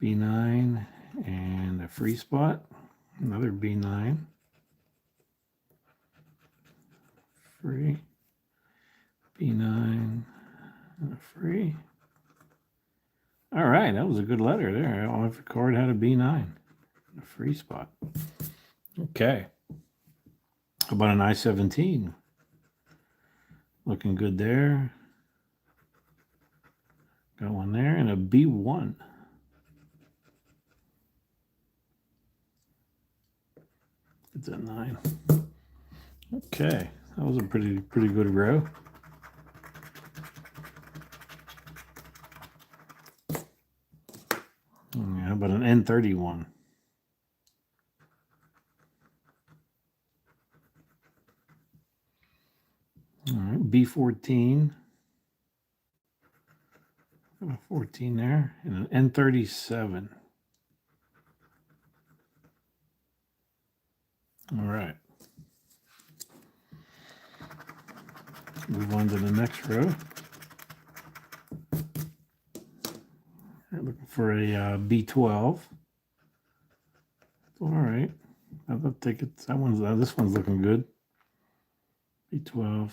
B9 and a free spot. Another B9. Free. B9 and a free. All right, that was a good letter there. Every card had a B9. A free spot. Okay. How about an I-17? Looking good there. Got one there and a B1. It's a 9. Okay, that was a pretty good row. How about an N31? All right, B14. 14 there, and an N37. All right. Move on to the next row. We're looking for a B12. All right. I'll take it. This one's looking good. B12.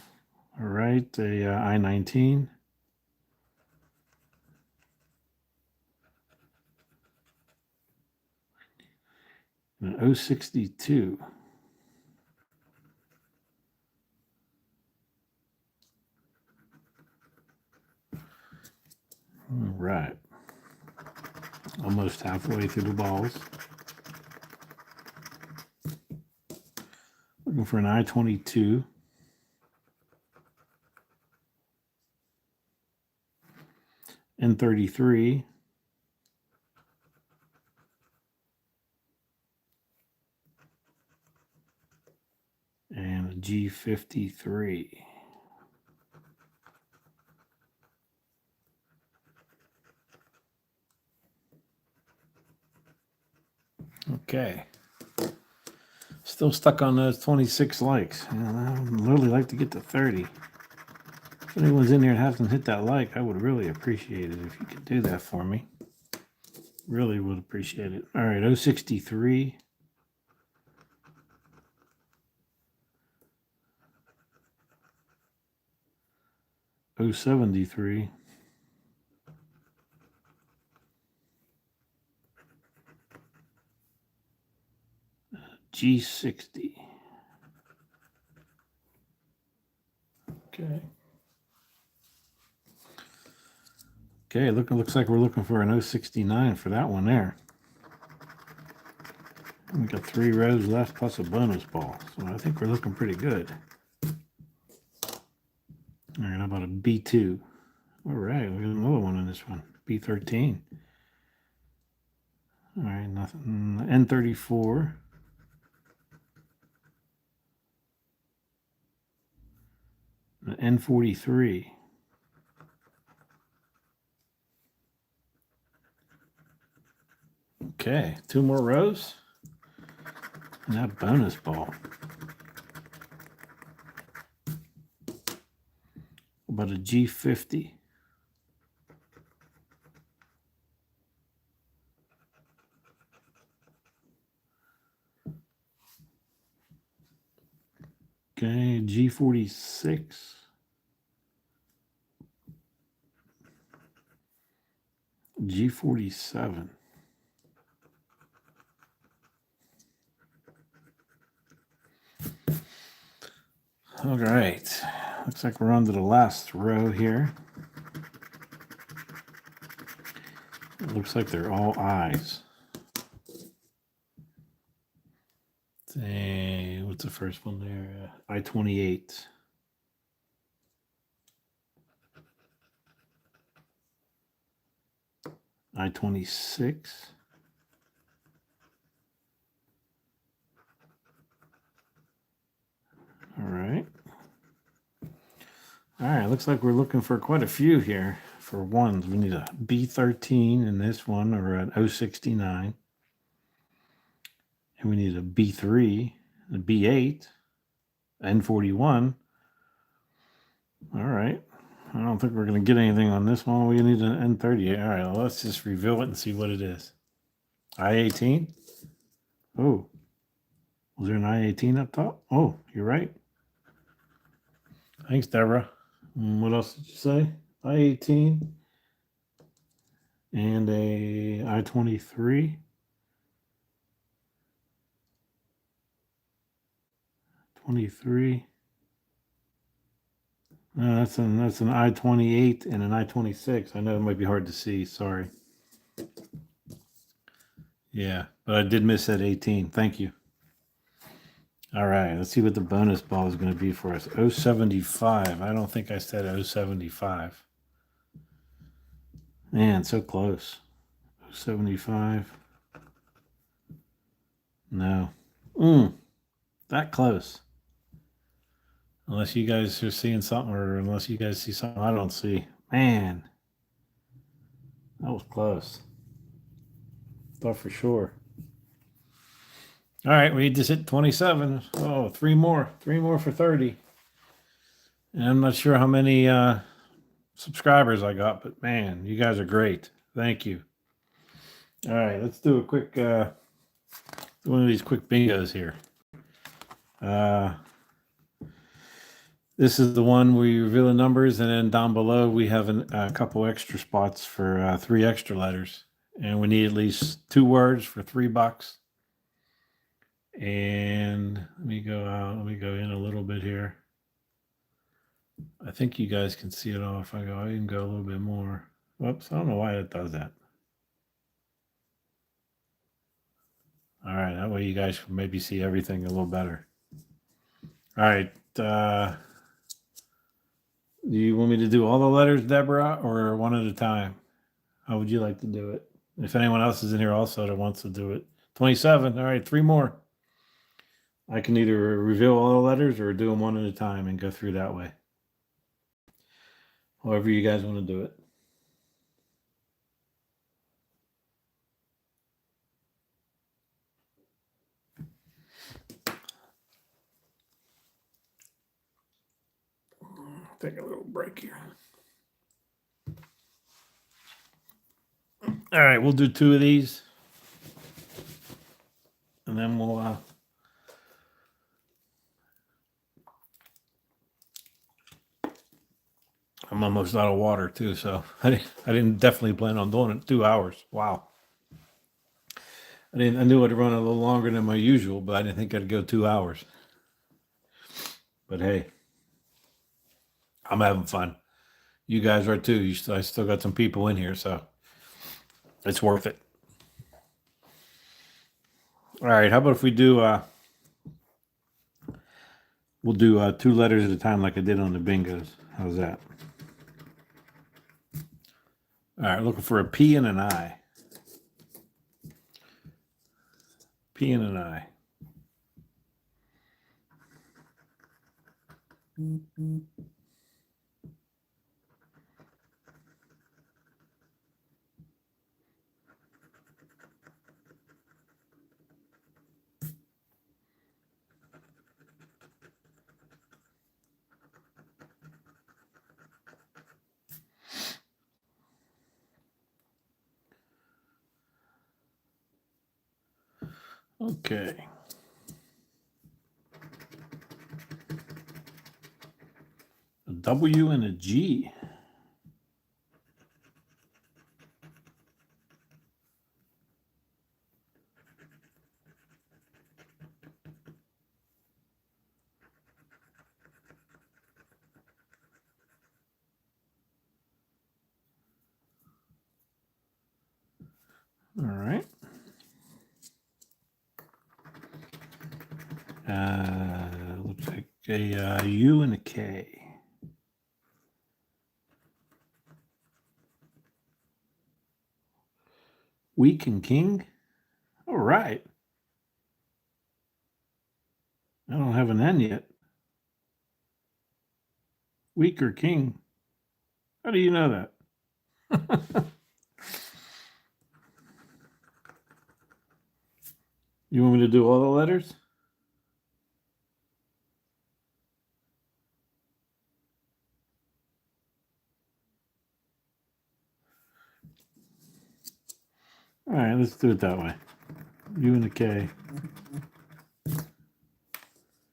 All right. A I-19. An 062. All right. Almost halfway through the balls. Looking for an I-22. N33. And a G53. Okay. Still stuck on those 26 likes. I would really like to get to 30. If anyone's in here and hasn't hit that like, I would really appreciate it if you could do that for me. Really would appreciate it. All right, 063. .073. G60. Okay. Okay, looks like we're looking for an 069 for that one there. We got 3 rows left plus a bonus ball, so I think we're looking pretty good. All right, how about a B2? All right, we got another one in this one, B13. All right, nothing. N34. N43. Okay, 2 more rows. And that bonus ball. About a G50. Okay, G46. G47. All right, looks like we're on to the last row here. It looks like they're all I's. Say, what's the first one there? I-28. I-26. All right. All right, looks like we're looking for quite a few here for ones. We need a B13 in this one, or an 069. And we need a B3, a B8, N41. All right. I don't think we're going to get anything on this one. We need an N38. All right, well, let's just reveal it and see what it is. I-18? Oh. Was there an I-18 up top? Oh, you're right. Thanks, Deborah. What else did you say? I-18 and a I-23. 23. No, that's an I-28 and an I-26. I know it might be hard to see. Sorry. Yeah, but I did miss that 18. Thank you. All right, let's see what the bonus ball is going to be for us. 075. I don't think I said 075. Man, so close. 075. No. That close. Unless you guys are seeing something, or unless you guys see something I don't see. Man, that was close. Thought for sure. All right, we just hit 27. Oh, three more for 30. And I'm not sure how many subscribers I got, but man, you guys are great. Thank you. All right, let's do a quick one of these quick bingos here. This is the one where you reveal the numbers, and then down below we have a couple extra spots for 3 extra letters, and we need at least 2 words for $3. And let me go out. Let me go in a little bit here. I think you guys can see it all. If I can go a little bit more. Whoops, I don't know why it does that. All right, that way you guys can maybe see everything a little better. All right. Do you want me to do all the letters, Deborah, or one at a time? How would you like to do it? If anyone else is in here also that wants to do it. 27. All right, 3 more. I can either reveal all the letters or do them one at a time and go through that way. However you guys want to do it. Take a little break here. All right, we'll do 2 of these. And then we'll I'm almost out of water too, so I didn't definitely plan on doing it 2 hours. Wow. I knew I'd run a little longer than my usual, but I didn't think I'd go 2 hours. But hey, I'm having fun. You guys are too. I still got some people in here, so it's worth it. All right, how about if we do we'll do 2 letters at a time like I did on the bingos. How's that? All right, looking for a P and an I. P and an I. Okay. A W and a G. All right. Looks like a U and a K. Weak and king. All right. I don't have an N yet. Weak or king? How do you know that? You want me to do all the letters? let's do it that way. U and a K.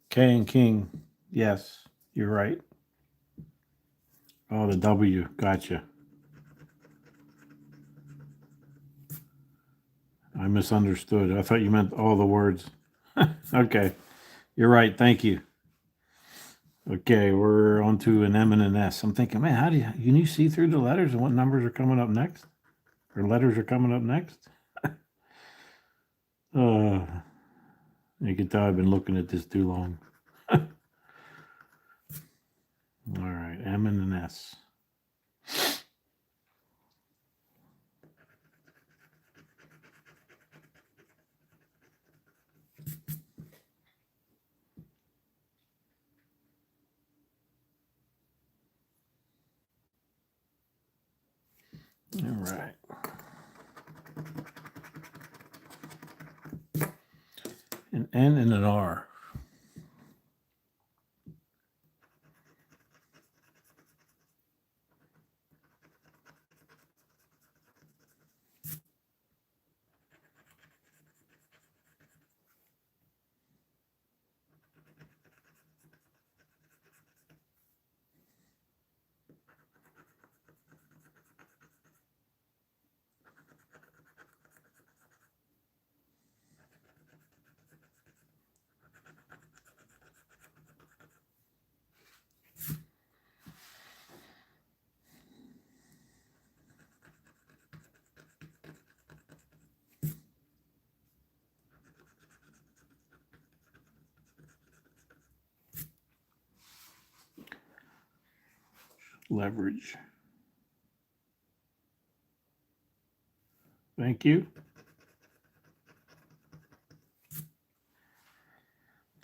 K and King. Yes, you're right. Oh, the W. Gotcha. I misunderstood. I thought you meant all the words. Okay. You're right. Thank you. Okay, we're on to an M and an S. I'm thinking, man, how do you can you see through the letters and what numbers are coming up next? Or letters are coming up next? You can tell I've been looking at this too long. All right, M and an S. All right. An N and an R. Leverage. Thank you.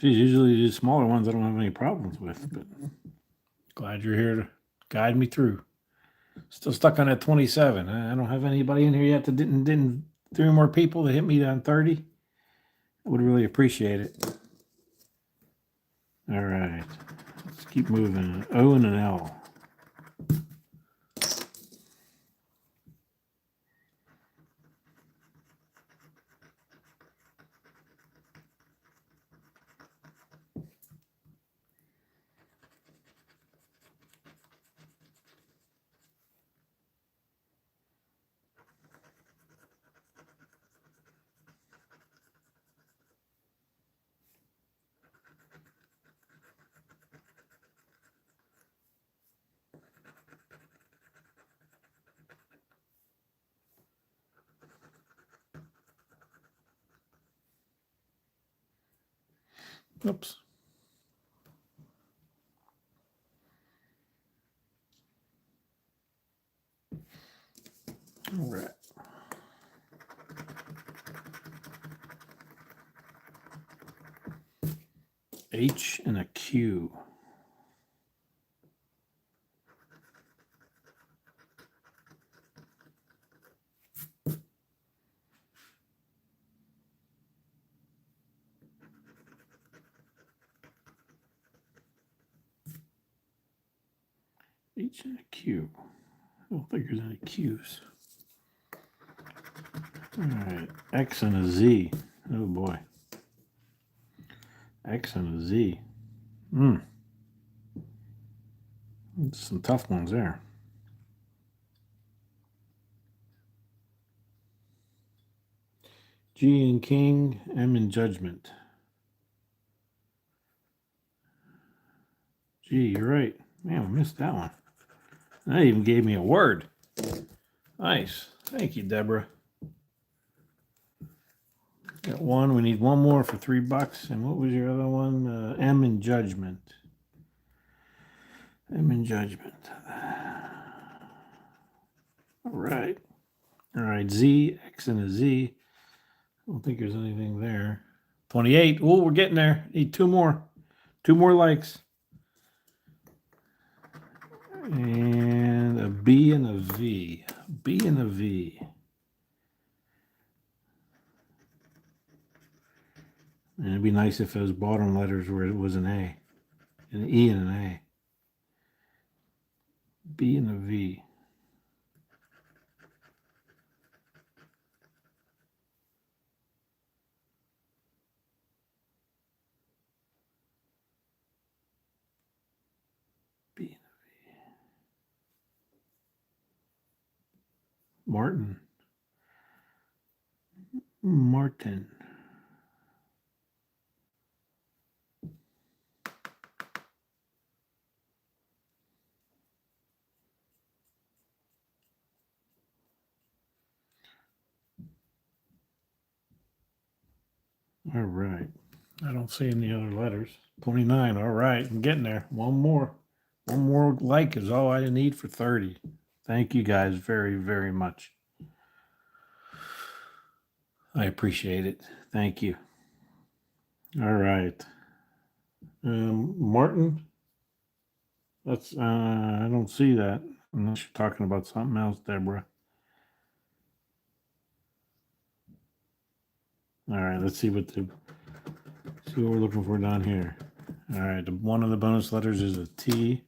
Geez, usually these smaller ones I don't have any problems with, but glad you're here to guide me through. Still stuck on that 27. I don't have anybody in here yet that didn't 3 more people that hit me on 30. I would really appreciate it. All right, let's keep moving. O and an L. Oops. All right. H and a Q. H and a Q. I don't think there's any Q's. All right. X and a Z. Oh boy. X and a Z. Some tough ones there. G and King, M and Judgment. Gee, you're right. Man, I missed that one. That even gave me a word. Nice. Thank you, Deborah. Got one. We need one more for $3. And what was your other one? M and Judgment. M and Judgment. All right. All right. Z, X, and a Z. I don't think there's anything there. 28. Oh, we're getting there. Need 2 more. 2 more likes. And a B and a V. B and a V. And it'd be nice if those bottom letters where it was an A. An E and an A. B and a V. Martin. All right. I don't see any other letters. 29. All right. I'm getting there. One more. One more like is all I need for 30. Thank you guys very, very much. I appreciate it. Thank you. All right. Martin. That's I don't see that unless you're talking about something else, Deborah. All right, let's see what we're looking for down here. All right, one of the bonus letters is a T.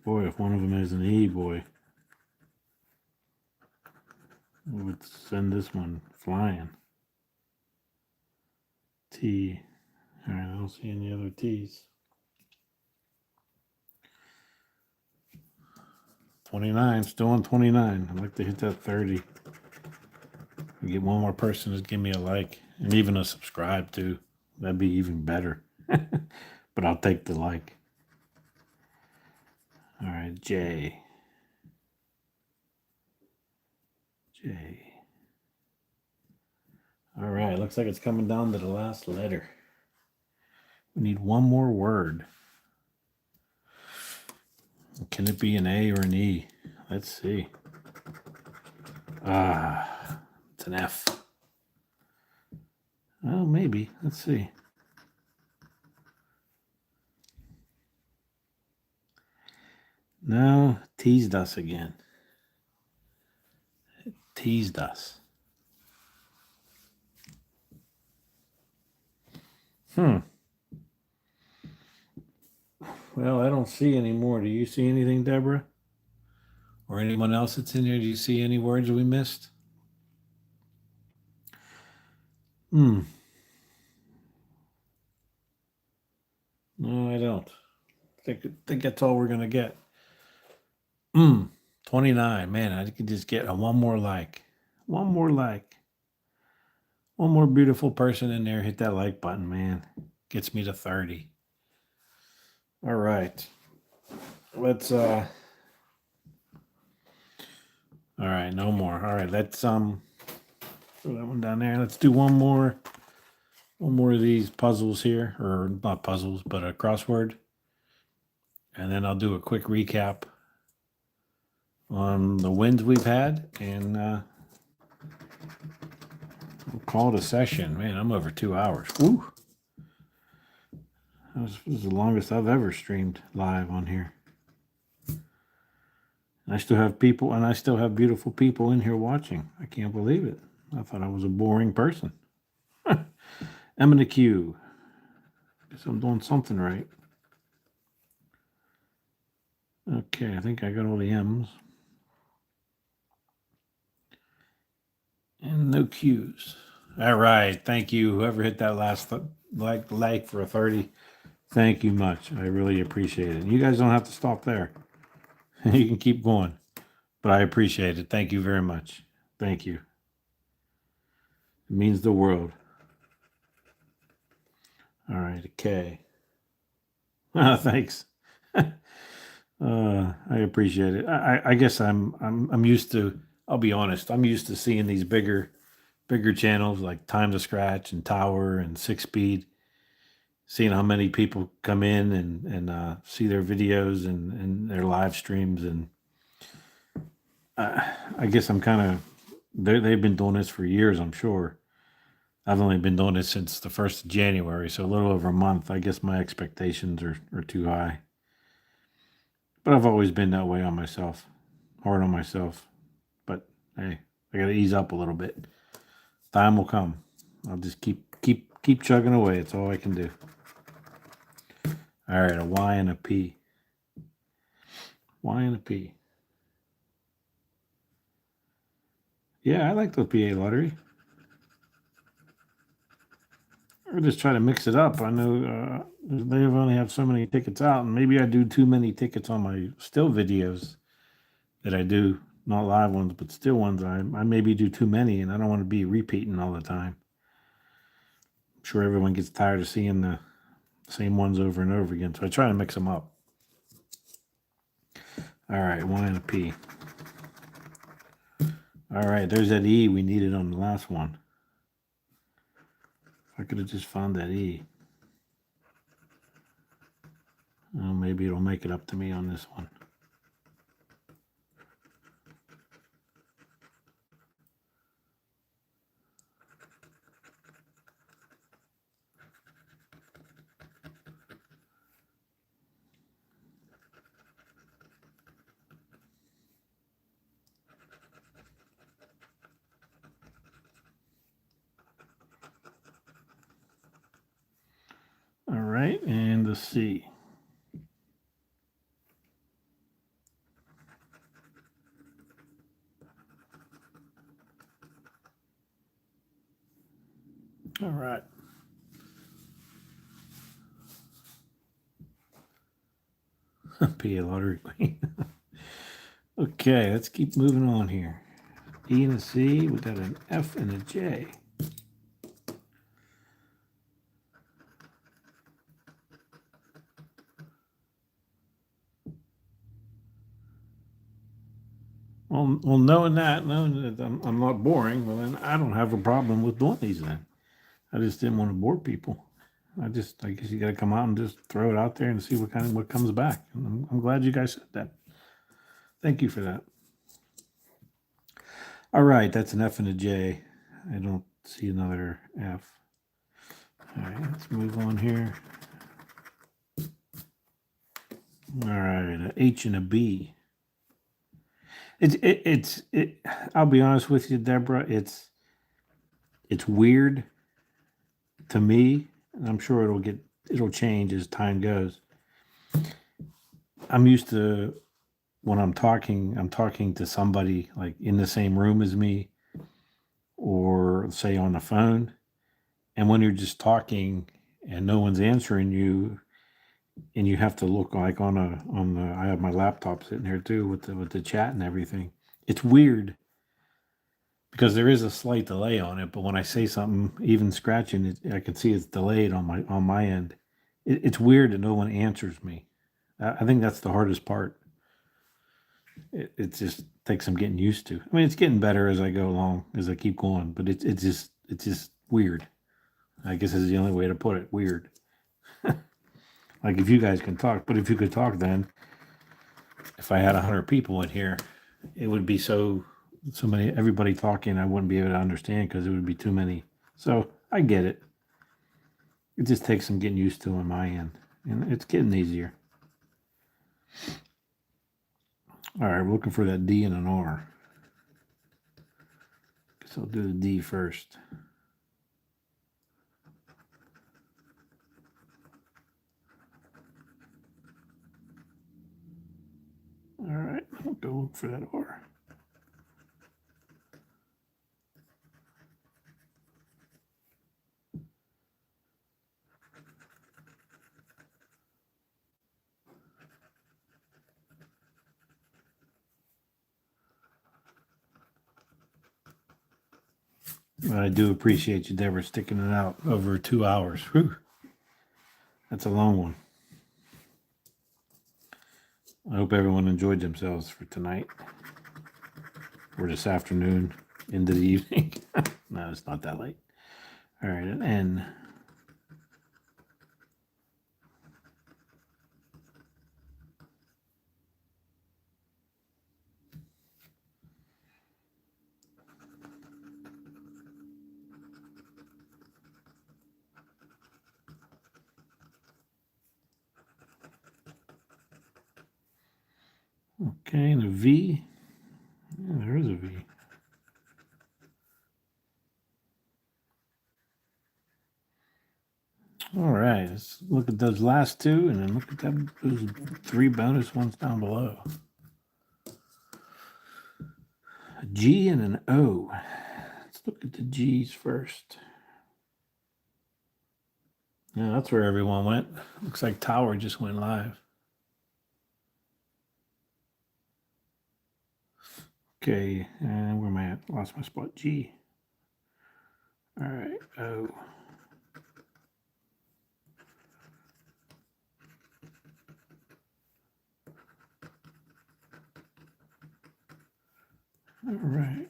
Boy, if one of them is an E, boy, we would send this one flying. T. All right, I don't see any other T's. 29, still on 29. I'd like to hit that 30. Get one more person to give me a like and even a subscribe too. That'd be even better. But I'll take the like. All right, J. All right, looks like it's coming down to the last letter. We need one more word. Can it be an A or an E? Let's see. It's an F. Well, maybe. Let's see. No, teased us again. Teased us. Well, I don't see any more. Do you see anything, Deborah? Or anyone else that's in here? Do you see any words we missed? No, I don't. I think that's all we're going to get. 29. Man, I could just get one more like. One more like. One more beautiful person in there. Hit that like button, man. Gets me to 30. All right. Let's all right, no more. All right, let's throw that one down there. Let's do one more of these puzzles here, or not puzzles, but a crossword. And then I'll do a quick recap on the wins we've had, and we'll call it a session. Man, I'm over 2 hours. Woo! This is the longest I've ever streamed live on here. I still have people, and I still have beautiful people in here watching. I can't believe it. I thought I was a boring person. M and the Q. Guess I'm doing something right. Okay, I think I got all the M's. And no Q's. All right, thank you. Whoever hit that last like for a 30, thank you much. I really appreciate it. You guys don't have to stop there. You can keep going. But I appreciate it. Thank you very much. Thank you. It means the world. All right, a K. Thanks. I appreciate it. I guess I'm used to. I'll be honest. I'm used to seeing these bigger channels like Time to Scratch and Tower and Six Speed. Seeing how many people come in and see their videos and their live streams, and I guess I'm kind of. They've been doing this for years, I'm sure. I've only been doing it since the 1st of January, so a little over a month. I guess my expectations are too high. But I've always been that way on myself, hard on myself. But hey, I got to ease up a little bit. Time will come. I'll just keep chugging away. It's all I can do. All right, a Y and a P. Y and a P. Yeah, I like the PA lottery. or just try to mix it up. I know they only have so many tickets out, and maybe I do too many tickets on my still videos that I do, not live ones, but still ones. I maybe do too many, and I don't want to be repeating all the time. I'm sure everyone gets tired of seeing the same ones over and over again, so I try to mix them up. All right, Y and a P. All right, there's that E we needed on the last one. I could have just found that E. Oh, maybe it'll make it up to me on this one. All right, and the C. All right. P, a lottery queen. Okay, let's keep moving on here. E and a C, we got an F and a J. Well, knowing that I'm not boring, well, then I don't have a problem with doing these then. I just didn't want to bore people. I guess you got to come out and just throw it out there and see what comes back. And I'm glad you guys said that. Thank you for that. All right, that's an F and a J. I don't see another F. All right, let's move on here. All right, an H and a B. I'll be honest with you, Deborah. It's weird to me, and I'm sure it'll change as time goes. I'm used to when I'm talking to somebody like in the same room as me, or say on the phone, and when you're just talking and no one's answering you, and you have to look like on the I have my laptop sitting here too with the chat and everything. It's weird because there is a slight delay on it, but when I say something, even scratching it, I can see it's delayed on my end. It's weird that no one answers me. I think that's the hardest part. It just takes some getting used to. I mean, it's getting better as I go along, as I keep going, but it's just weird. I guess is the only way to put it. Weird. Like if you guys can talk, but if you could talk, then if I had 100 people in here, it would be so many, everybody talking, I wouldn't be able to understand because it would be too many. So I get it. It just takes some getting used to on my end, and it's getting easier. All right, we're looking for that D and an R. Guess I'll do the D first. All right, I'll go look for that R. I do appreciate you, Deborah, sticking it out over 2 hours. Whew. That's a long one. I hope everyone enjoyed themselves for tonight or this afternoon into the evening. No, it's not that late. All right, an N. Okay, and a V. Yeah, there is a V. All right, let's look at those last two and then look at those 3 bonus ones down below. A G and an O. Let's look at the G's first. Yeah, that's where everyone went. Looks like Tower just went live. Okay, and where am I at? Lost my spot. G. All right. O. All right.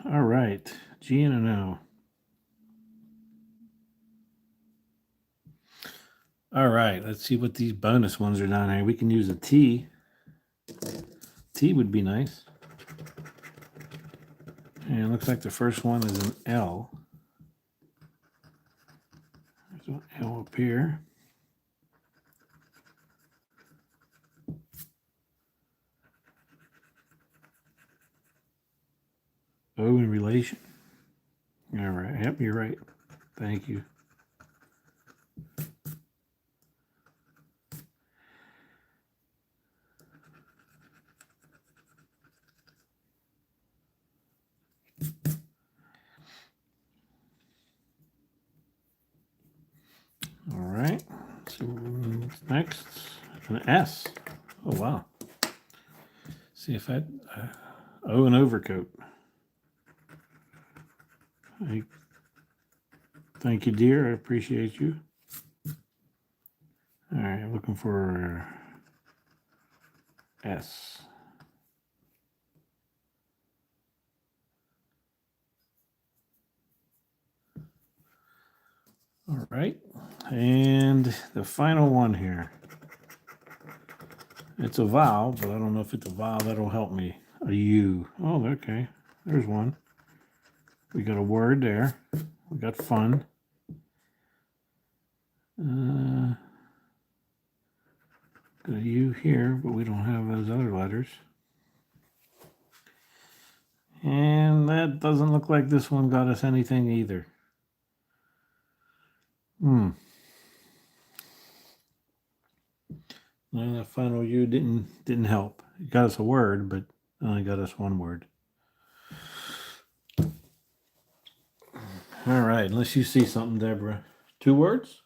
All right. G and an O. All right. Let's see what these bonus ones are down here. We can use a T. T would be nice. And it looks like the first one is an L. There's an L up here. O in relation. All right. Yep, you're right. Thank you. All right. So next, an S. Oh wow. See if I O an overcoat. Thank you, dear. I appreciate you. All right, I'm looking for S. All right, and the final one here. It's a vowel, but I don't know if it's a vowel that'll help me. A U. Oh, okay. There's one. We got a word there. We got fun. Got a U here, but we don't have those other letters. And that doesn't look like this one got us anything either. No, that final U didn't help. It got us a word, but only got us one word. All right, unless you see something, Deborah. 2 words?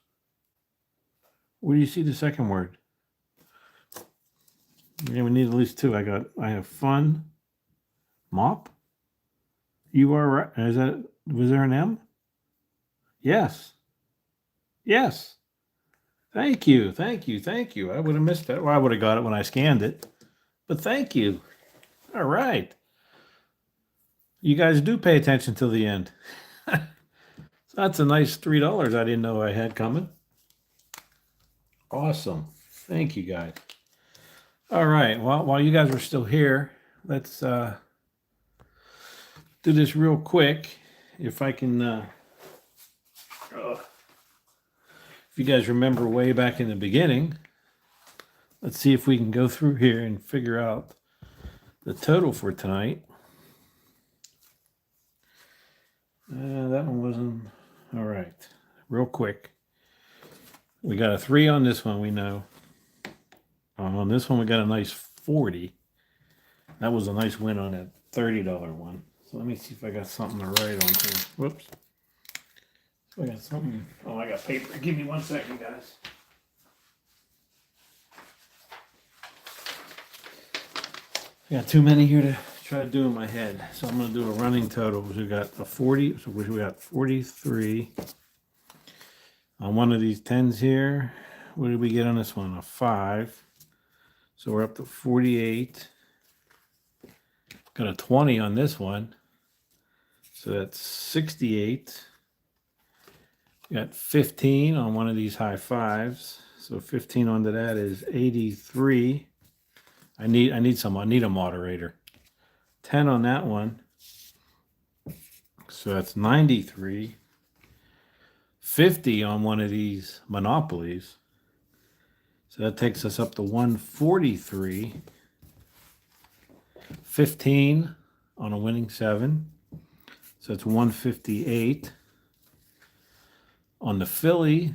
Where do you see the second word? Yeah, we need at least 2. I have fun. Mop. You are right. Was there an M? Yes. Yes. Thank you. I would have missed that. Well, I would have got it when I scanned it. But thank you. All right. You guys do pay attention till the end. So that's a nice $3 I didn't know I had coming. Awesome. Thank you, guys. All right. Well, while you guys are still here, let's do this real quick. If I can, if you guys remember way back in the beginning, let's see if we can go through here and figure out the total for tonight. That one wasn't all right. Real quick. We got a 3 on this one, we know. On this one, we got a nice 40. That was a nice win on that $30 one. So let me see if I got something to write on here. Whoops. So I got something. Oh, I got paper. Give me 1 second, guys. I got too many here to try to do in my head. So I'm going to do a running total. We got a 40. So we got 43. On one of these 10s here, what did we get on this one? A 5. So we're up to 48. Got a 20 on this one. So that's 68. Got 15 on one of these high 5s. So 15 onto that is 83. I need a moderator. 10 on that one. So that's 93. 50 on one of these monopolies. So that takes us up to 143. 15 on a winning 7. So it's 158. On the Philly,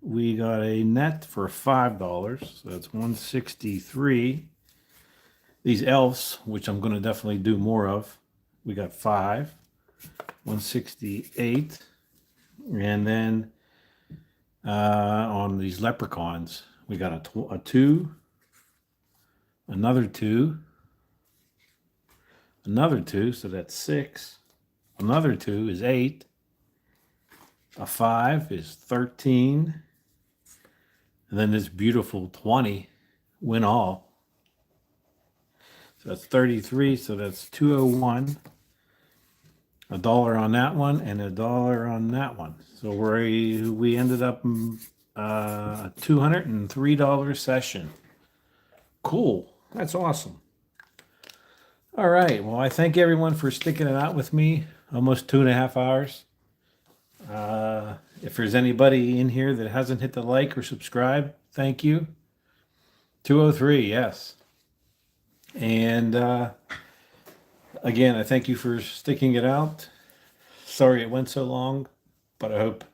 we got a net for $5, so that's 163. These elves, which I'm going to definitely do more of, we got 5, 168. And then on these leprechauns, we got a 2, another 2, another 2, so that's 6. Another 2 is 8. A 5 is 13. And then this beautiful 20, win all. So that's 33, so that's 201. $1 on that one and $1 on that one. So we ended up a $203 session. Cool. That's awesome. All right. Well, I thank everyone for sticking it out with me. Almost 2.5 hours. If there's anybody in here that hasn't hit the like or subscribe, thank you. 203, yes. And again, I thank you for sticking it out. Sorry it went so long, but I hope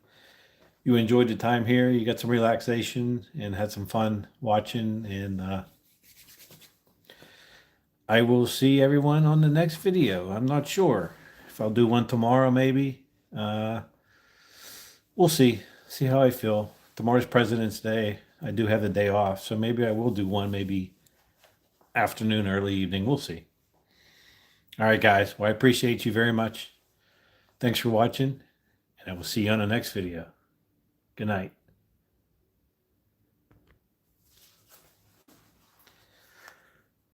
you enjoyed the time here. You got some relaxation and had some fun watching. And I will see everyone on the next video. I'm not sure if I'll do one tomorrow, maybe. We'll see. See how I feel. Tomorrow's President's Day. I do have the day off, so maybe I will do one, maybe afternoon, early evening. We'll see. All right, guys. Well, I appreciate you very much. Thanks for watching, and I will see you on the next video. Good night.